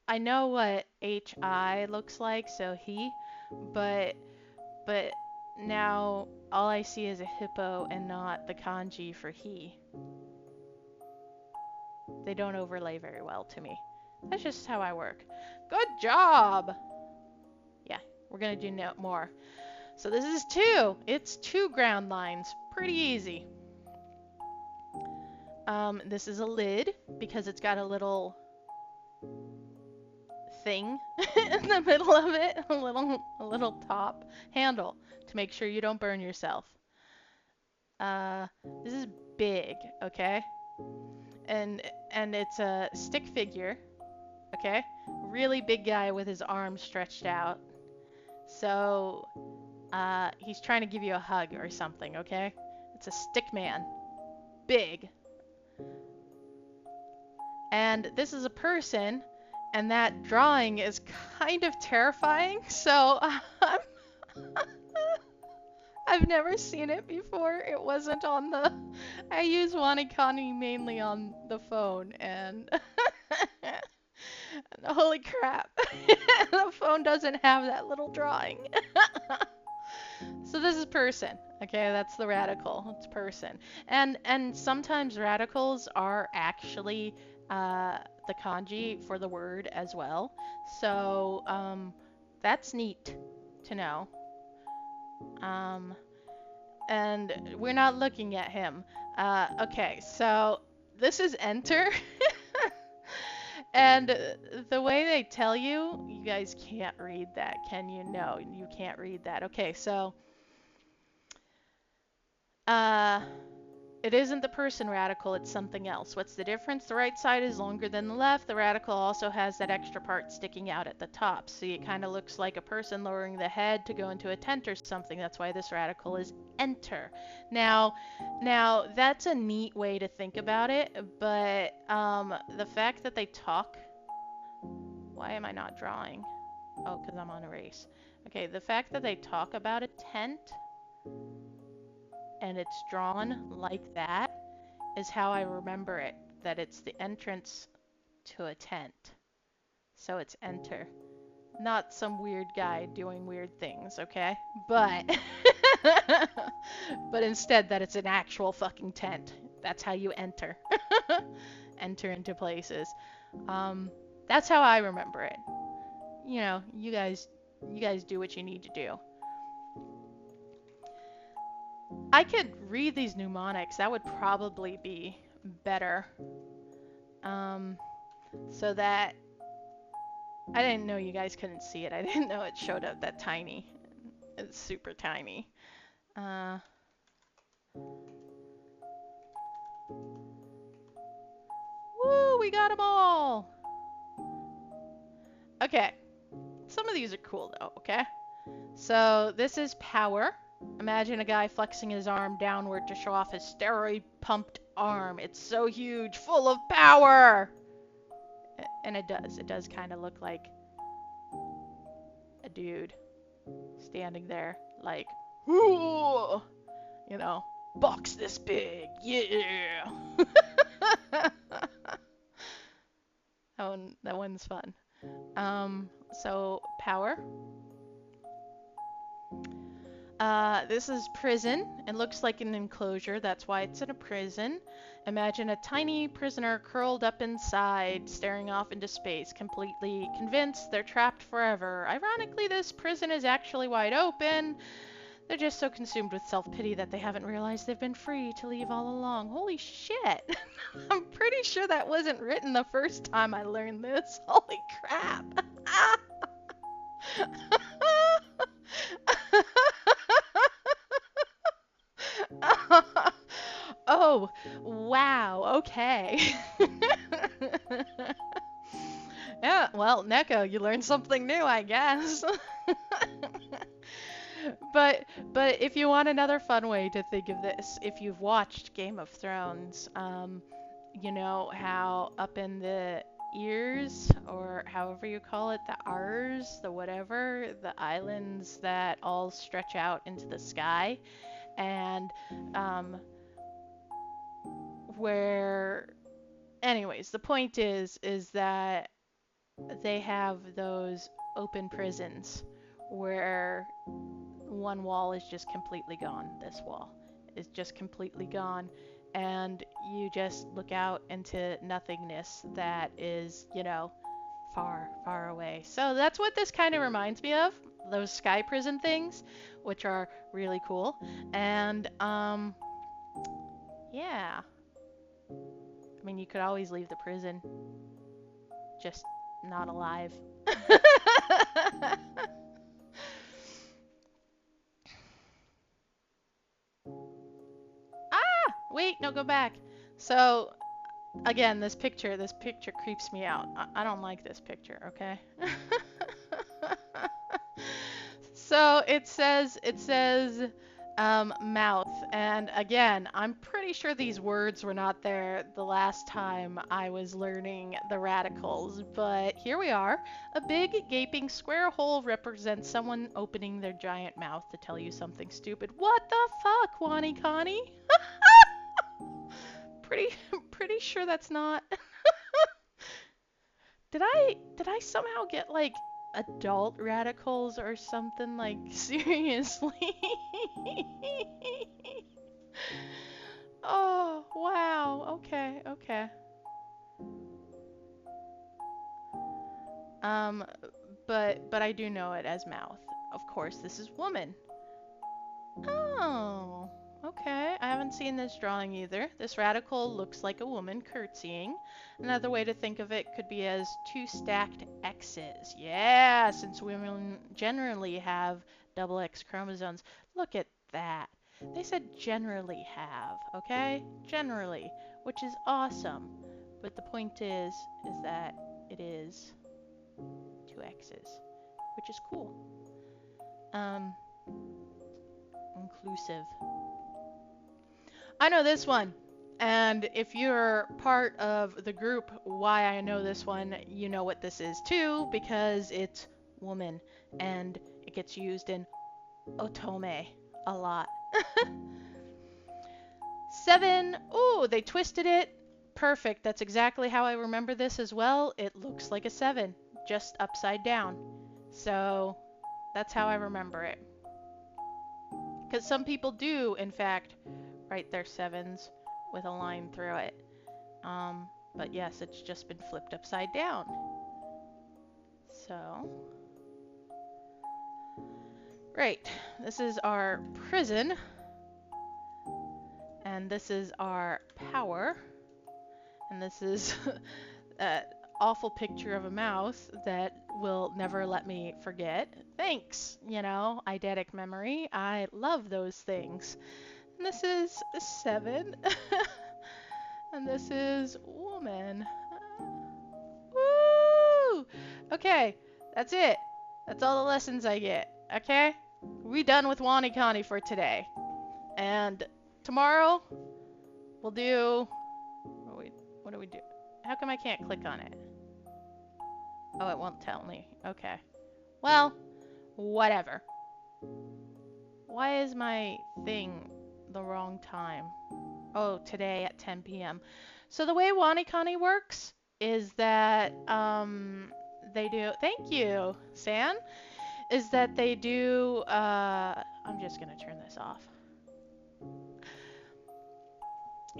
I know what HI looks like, so he, but but now all I see is a hippo and not the kanji for he. They don't overlay very well to me. That's just how I work. Good job! Yeah, we're gonna do no more. So this is two. It's two ground lines. Pretty easy. This is a lid because it's got a little thing in the middle of it, a little top handle to make sure you don't burn yourself. This is big, okay? And it's a stick figure, okay? Really big guy with his arms stretched out. So, he's trying to give you a hug or something, okay? It's a stick man. Big. And this is a person, and that drawing is kind of terrifying, so I've never seen it before. It wasn't on the... I use Wanikani mainly on the phone, and... Holy crap. The phone doesn't have that little drawing. So this is person. Okay, that's the radical. It's person. And sometimes radicals are actually the kanji for the word as well. So that's neat to know. And we're not looking at him. Okay, so this is enter. And the way they tell you, you guys can't read that, can you? No, you can't read that. Okay, so it isn't the person radical, it's something else. What's the difference? The right side is longer than the left. The radical also has that extra part sticking out at the top. See, it kind of looks like a person lowering the head to go into a tent or something. That's why this radical is enter. Now that's a neat way to think about it, but the fact that they talk... Why am I not drawing? Oh, because I'm on erase. Okay, the fact that they talk about a tent and it's drawn like that is how I remember it, that it's the entrance to a tent. So it's enter. Not some weird guy doing weird things, okay? But but instead that it's an actual fucking tent. That's how you enter. Enter into places. That's how I remember it. You know, you guys do what you need to do. I could read these mnemonics. That would probably be better. So that... I didn't know you guys couldn't see it. I didn't know it showed up that tiny. It's super tiny. Woo, we got them all! Okay. Some of these are cool though, okay? So this is power. Imagine a guy flexing his arm downward to show off his steroid-pumped arm. It's so huge, full of power! And it does kind of look like a dude standing there, like, ooh, you know, box this big, yeah! That one's fun. So, power. This is prison. It looks like an enclosure, that's why it's in a prison. Imagine a tiny prisoner curled up inside, staring off into space, completely convinced they're trapped forever. Ironically, this prison is actually wide open. They're just so consumed with self-pity that they haven't realized they've been free to leave all along. Holy shit! I'm pretty sure that wasn't written the first time I learned this. Holy crap! Oh, wow, okay. Yeah, well, Neko, you learned something new, I guess. But if you want another fun way to think of this, if you've watched Game of Thrones, you know how up in the ears, or however you call it, the R's, the whatever, the islands that all stretch out into the sky, and um, where, anyways, the point is that they have those open prisons where one wall is just completely gone. This wall is just completely gone. And you just look out into nothingness that is, you know, far, far away. So that's what this kind of reminds me of. Those sky prison things, which are really cool. And, yeah. I mean, you could always leave the prison, just not alive. Ah! Wait, no, go back. So, again, this picture creeps me out. I don't like this picture, okay? So it says mouth, and again, I'm pretty sure these words were not there the last time I was learning the radicals, but here we are. A big gaping square hole represents someone opening their giant mouth to tell you something stupid. What the fuck, Wani Connie? Pretty pretty sure that's not. Did I somehow get like adult radicals or something, like seriously? Oh, wow. Okay, okay. Um but I do know it as mouth. Of course, this is woman. Oh, okay. I haven't seen this drawing either. This radical looks like a woman curtsying. Another way to think of it could be as two stacked X's. Yeah, since women generally have double X chromosomes. Look at that. They said generally have, okay? Generally, which is awesome. But the point is that it is two X's, which is cool. Um, inclusive. I know this one. And if you're part of the group Why I Know This One, you know what this is too, because it's woman and it gets used in otome a lot. 7. Ooh, they twisted it. Perfect. That's exactly how I remember this as well. It looks like a 7, just upside down. So that's how I remember it. Because some people do, in fact, write their 7s with a line through it. But yes, it's just been flipped upside down. So, right, this is our prison, and this is our power, and this is an awful picture of a mouse that will never let me forget. Thanks, you know, eidetic memory. I love those things. And this is 7. And this is woman. Woo! Okay, that's it. That's all the lessons I get. Okay? We done with WaniKani for today. And tomorrow we'll do. What do we do? How come I can't click on it? Oh, it won't tell me. Okay. Well, whatever. Why is my thing the wrong time? Oh, today at 10 p.m. So the way WaniKani works is that they do. Thank you, San. Is that they do. I'm just gonna turn this off.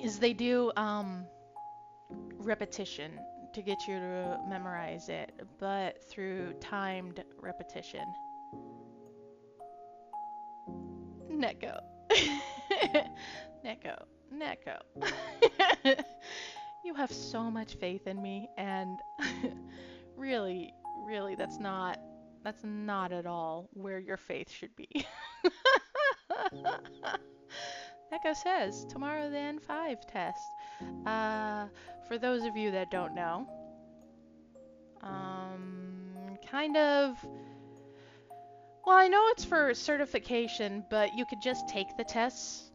Is they do repetition to get you to memorize it, but through timed repetition. Neko. Neko. Neko. You have so much faith in me, and really, really, that's not at all where your faith should be. Neko says, tomorrow the N5 test. For those of you that don't know, Well, I know it's for certification, but you could just take the tests.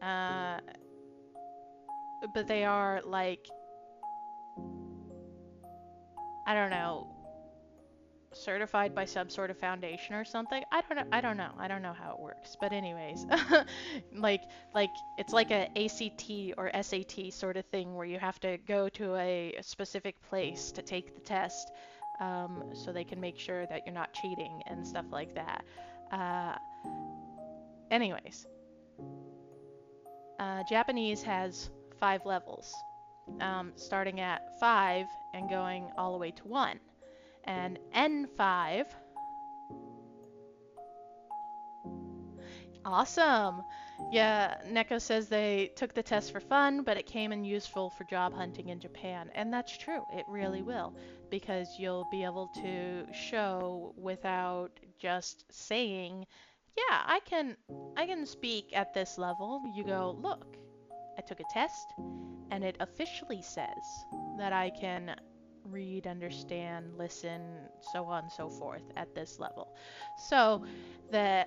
Uh, but they are like, I don't know, certified by some sort of foundation or something. I don't know how it works. But anyways, like it's like a ACT or SAT sort of thing where you have to go to a specific place to take the test, so they can make sure that you're not cheating and stuff like that. Uh, anyways, Japanese has 5 levels, starting at 5 and going all the way to 1. And N5. Awesome. Yeah, Neko says they took the test for fun, but it came in useful for job hunting in Japan. And that's true. It really will, because you'll be able to show without just saying, "Yeah, I can speak at this level." You go, "Look, I took a test and it officially says that I can read, understand, listen, so on and so forth at this level." So the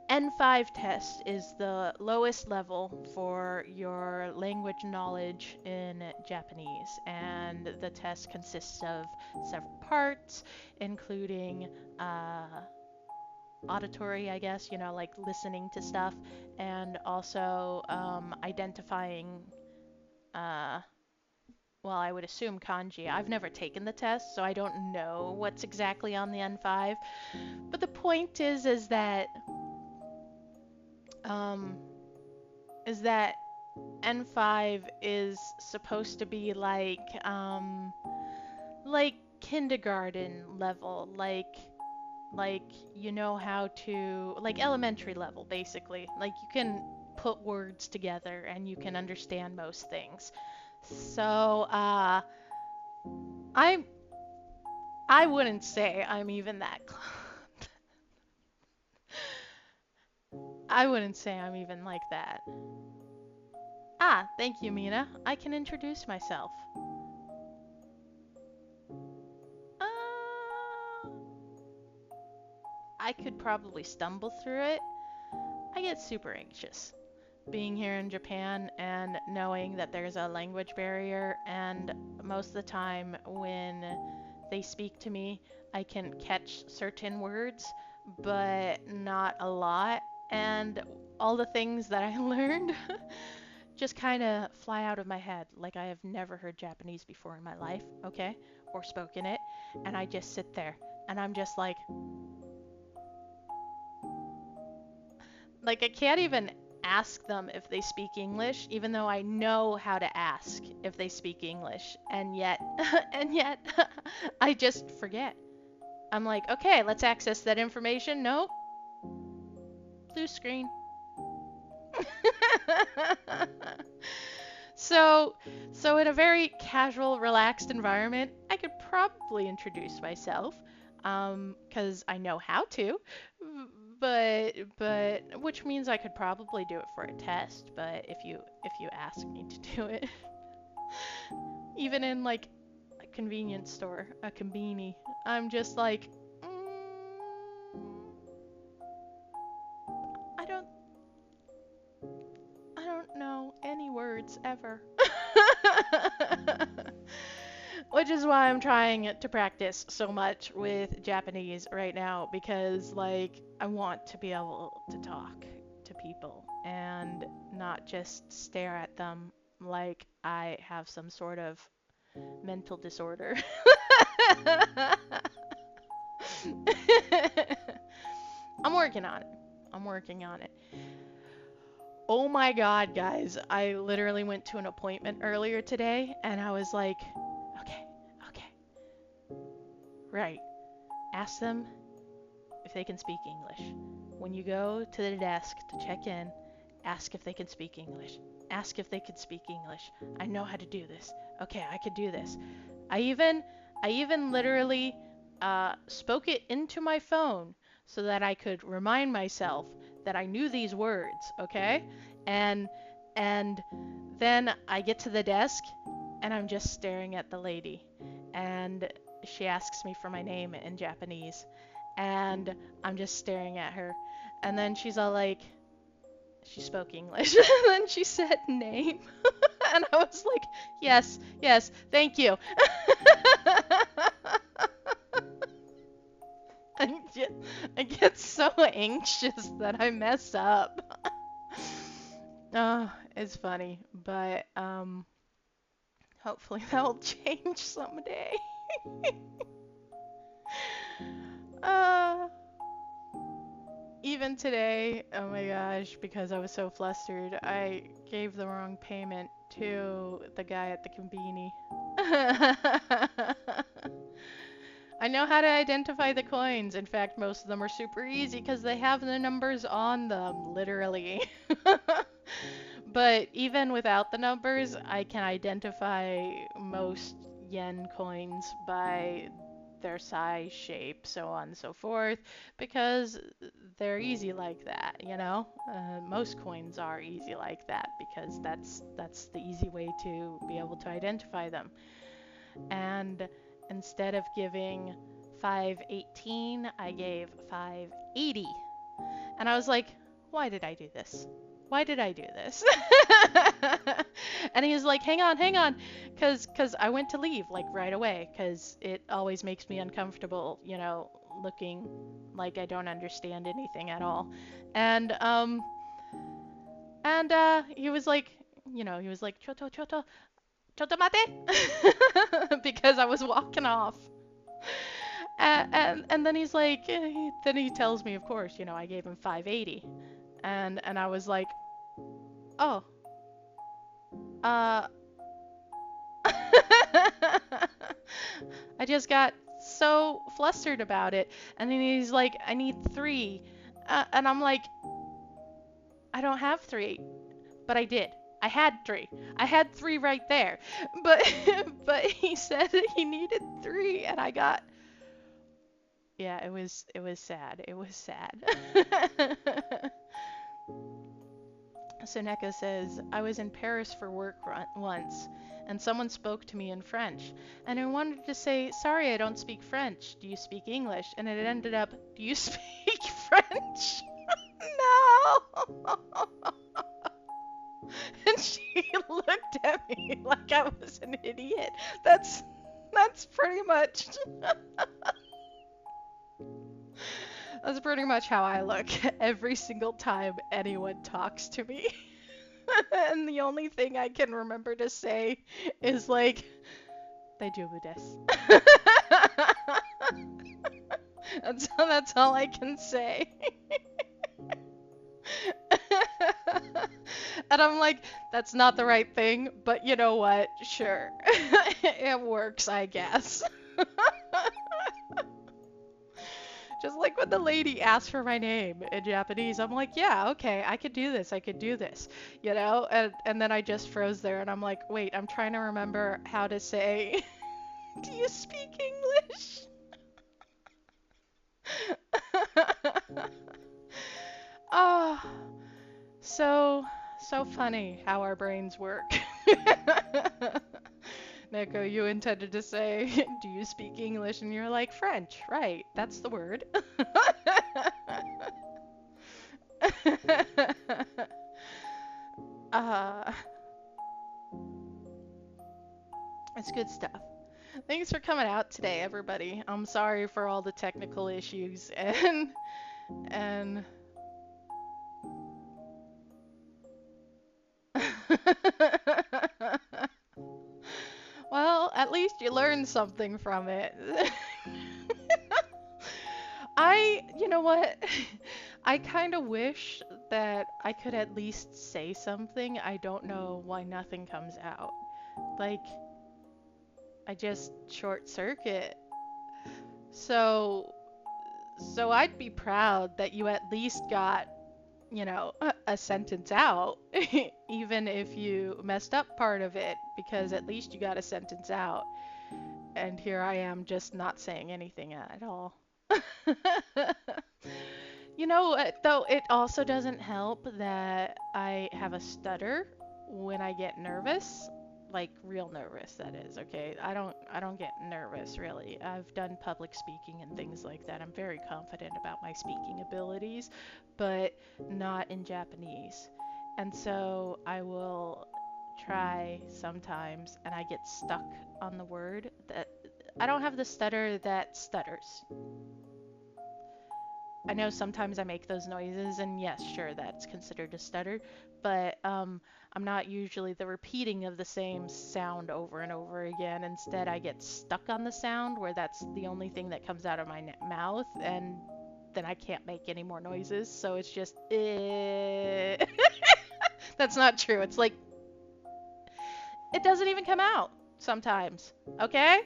N5 test is the lowest level for your language knowledge in Japanese, and the test consists of several parts, including auditory, I guess, like listening to stuff, and also identifying, uh, well, I would assume kanji. I've never taken the test, so I don't know what's exactly on the N5. But the point um, is that N5 is supposed to be like kindergarten level, like you know how to, like elementary level basically. Like you can put words together and you can understand most things. So I I wouldn't say I'm even that close. I wouldn't say I'm even like that. Ah, thank you, Mina. I can introduce myself. Uh, I could probably stumble through it. I get super anxious being here in Japan and knowing that there's a language barrier, and most of the time when they speak to me, I can catch certain words, but not a lot. And all the things that I learned just kind of fly out of my head. Like I have never heard Japanese before in my life, okay? Or spoken it. And I just sit there and I'm just like I can't even ask them if they speak English, even though I know how to ask if they speak English. And yet, and yet, I just forget. I'm like, okay, let's access that information. Nope. Blue screen. So, so in a very casual, relaxed environment, I could probably introduce myself, because I know how to, but which means I could probably do it for a test. But if you ask me to do it, even in like a convenience store, a conveni, I'm just like, I don't I don't know any words ever. Which is why I'm trying to practice so much with Japanese right now, because like I want to be able to talk to people and not just stare at them like I have some sort of mental disorder. I'm working on it. I'm working on it. Oh my god, guys. I literally went to an appointment earlier today and I was like, okay, okay, right. Ask them if they can speak English. When you go to the desk to check in, ask if they can speak English. Ask if they can speak English. I know how to do this. Okay, I could do this. I even I even literally spoke it into my phone so that I could remind myself that I knew these words, okay? And and then I get to the desk and I'm just staring at the lady, and she asks me for my name in Japanese, And I'm just staring at her. And then she's all like, she spoke English. And then she said name. And I was like, yes, yes, thank you. I get so anxious that I mess up. Oh, it's funny, but hopefully that'll change someday. uh, Even today, oh my gosh, because I was so flustered, I gave the wrong payment to the guy at the conveni. I know how to identify the coins. In fact, most of them are super easy because they have the numbers on them, literally. But even without the numbers, I can identify most yen coins by their size, shape, so on and so forth, because they're easy like that, you know? Most coins are easy like that because that's the easy way to be able to identify them. And instead of giving 518, I gave 580. And I was like, why did I do this? Why did I do this? And he was like, hang on, cause I went to leave like right away, cause it always makes me uncomfortable, you know, looking like I don't understand anything at all. And he was like, you know, he was like, choto choto choto mate, because I was walking off. And then he's like, then he tells me, of course, you know, I gave him 580, and I was like, oh, uh, I just got so flustered about it, and then he's like, I need three, and I'm like, I don't have three, but I did. I had three. I had three right there, but but he said that he needed three, and I got. Yeah, it was sad. It was sad. So Neko says, I was in Paris for work once, and someone spoke to me in French, and I wanted to say, sorry, I don't speak French. Do you speak English? And it ended up, do you speak French? No. And she looked at me like I was an idiot. That's pretty much that's pretty much how I look every single time anyone talks to me. And the only thing I can remember to say is like, "Daijoubu desu." That's all I can say. And I'm like, that's not the right thing, but you know what? Sure. It works, I guess. Just like when the lady asked for my name in Japanese, I'm like, yeah, okay, I could do this, you know? And then I just froze there and I'm like, wait, I'm trying to remember how to say, do you speak English? Oh, so funny how our brains work. Neko, you intended to say, do you speak English? And you're like, French, right, that's the word. uh, it's good stuff. Thanks for coming out today, everybody. I'm sorry for all the technical issues and well, at least you learned something from it. You know what? I kind of wish that I could at least say something. I don't know why nothing comes out. Like, I just short circuit. So, so I'd be proud that you at least got, you know, a sentence out, even if you messed up part of it, because at least you got a sentence out. And here I am just not saying anything at all. You know, though it also doesn't help that I have a stutter when I get nervous. like real nervous, that is, okay? I don't get nervous really. I've done public speaking and things like that. I'm very confident about my speaking abilities, but not in Japanese. And so I will try sometimes and I get stuck on the word that I don't have the stutter that stutters. I know sometimes I make those noises, and yes, sure, that's considered a stutter, but I'm not usually the repeating of the same sound over and over again. Instead, I get stuck on the sound where that's the only thing that comes out of my mouth, and then I can't make any more noises, so it's just, eh. That's not true. It's like, it doesn't even come out sometimes, okay?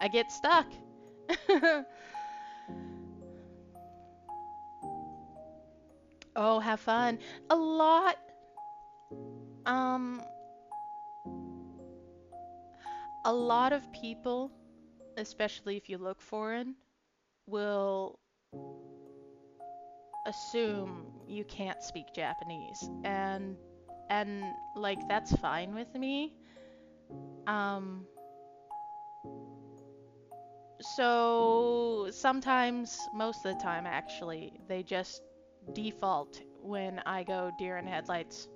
I get stuck. Oh, have fun. A lot, um, a lot of people, especially if you look foreign, will assume you can't speak Japanese. And like that's fine with me. Um, so sometimes, most of the time actually, they just default when I go deer in headlights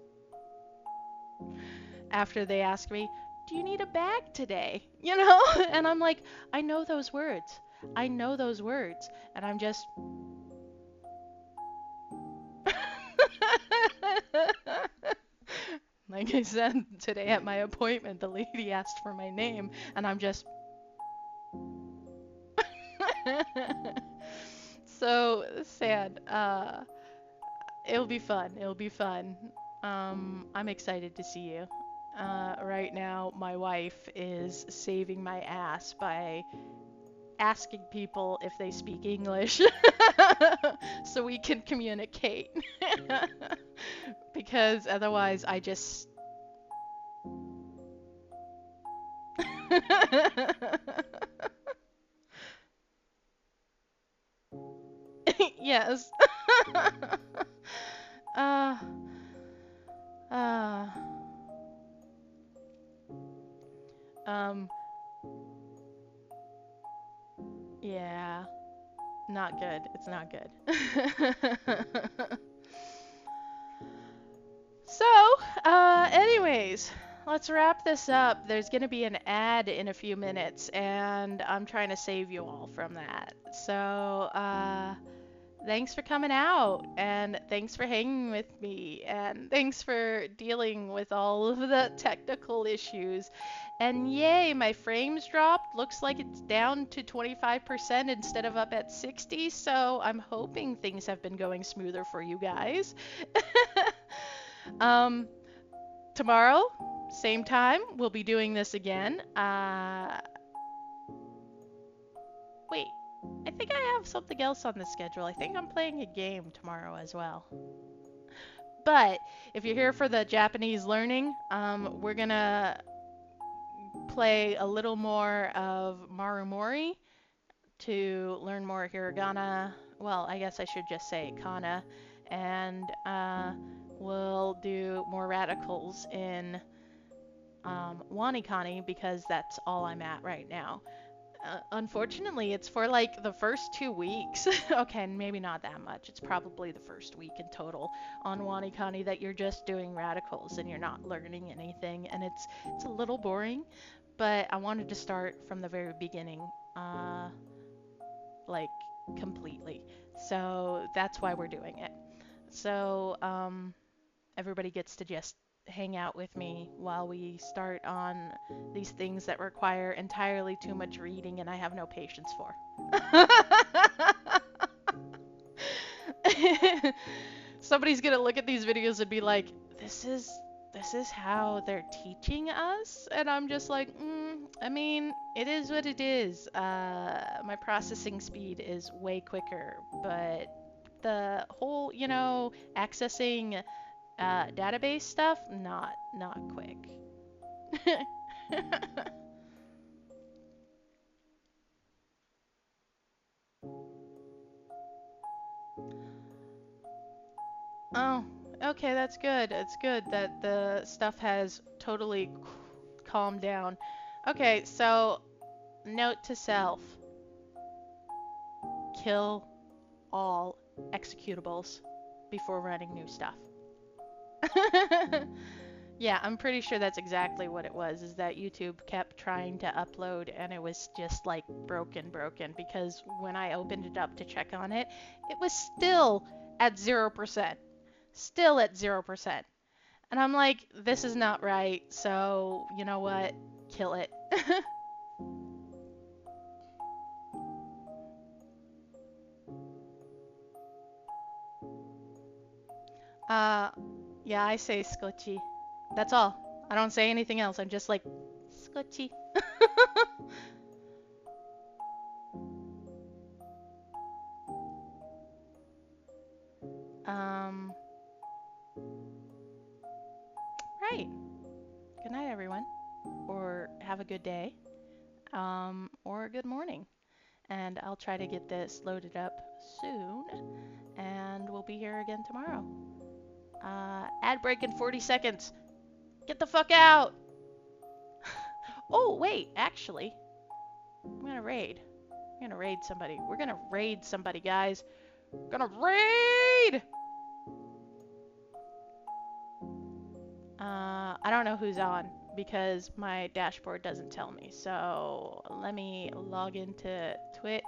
after they ask me, "Do you need a bag today?" You know? And I'm like, "I know those words. I know those words." And I'm just like I said today at my appointment, the lady asked for my name, and I'm just so sad. It'll be fun. It'll be fun. I'm excited to see you. Right now, my wife is saving my ass by asking people if they speak English so we can communicate. Because otherwise, I just. Yes. uh, uh, um, yeah, not good. It's not good. So, anyways, let's wrap this up. There's going to be an ad in a few minutes, and I'm trying to save you all from that. So, thanks for coming out, and thanks for hanging with me, and thanks for dealing with all of the technical issues. And yay, my frames dropped. Looks like it's down to 25% instead of up at 60, so I'm hoping things have been going smoother for you guys. um, Tomorrow, same time, we'll be doing this again. Wait, I think I have something else on the schedule. I think I'm playing a game tomorrow as well. But if you're here for the Japanese learning, we're gonna play a little more of Marumori to learn more hiragana. Well, I guess I should just say kana. And we'll do more radicals in Wanikani because that's all I'm at right now. Unfortunately, it's for like the first 2 weeks. Okay, maybe not that much. It's probably the first week in total on Wanikani that you're just doing radicals and you're not learning anything, and it's a little boring. But I wanted to start from the very beginning, uh, like completely. So that's why we're doing it. So everybody gets to just hang out with me while we start on these things that require entirely too much reading and I have no patience for. Somebody's gonna look at these videos and be like, this is how they're teaching us? And I'm just like, I mean, it is what it is. My processing speed is way quicker, but the whole, accessing database stuff, not quick. Oh, okay, that's good. It's good that the stuff has totally calm down. Okay, so note to self. Kill all executables before running new stuff. Yeah, I'm pretty sure that's exactly what it was, is that YouTube kept trying to upload and it was just like broken, because when I opened it up to check on it, it was still at 0%. Still at 0%. And I'm like, this is not right, so you know what? Kill it. uh, yeah, I say scotchy. That's all. I don't say anything else. I'm just like, scotchy. um, right. Good night, everyone. Or have a good day. Or good morning. And I'll try to get this loaded up soon. And we'll be here again tomorrow. Ad break in 40 seconds. Get the fuck out! Oh, wait, actually, I'm gonna raid. I'm gonna raid somebody. We're gonna raid somebody, guys. We're gonna raid! I don't know who's on because my dashboard doesn't tell me. So let me log into Twitch,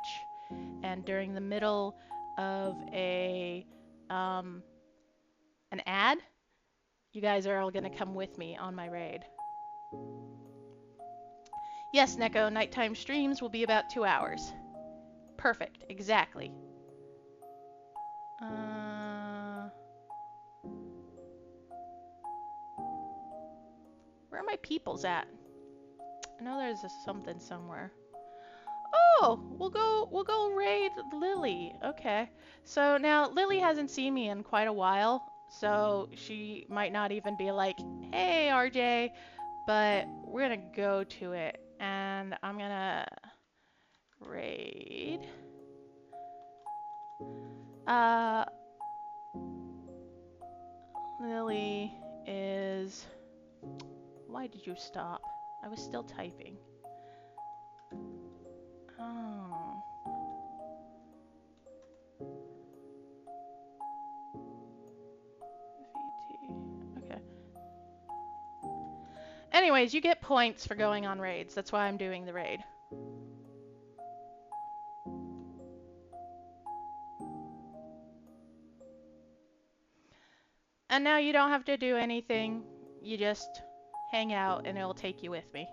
and during the middle of an ad, you guys are all gonna come with me on my raid. Yes, Neko, nighttime streams will be about 2 hours. Perfect, exactly. Where are my peoples at? I know there's something somewhere. Oh, we'll go raid Lily. Okay. So now Lily hasn't seen me in quite a while, so she might not even be like, "Hey, RJ," but we're gonna go to it, and I'm gonna raid. Lily is. Why did you stop? I was still typing. Oh. VT. Okay. Anyways, you get points for going on raids. That's why I'm doing the raid. And now you don't have to do anything. You just hang out and it'll take you with me.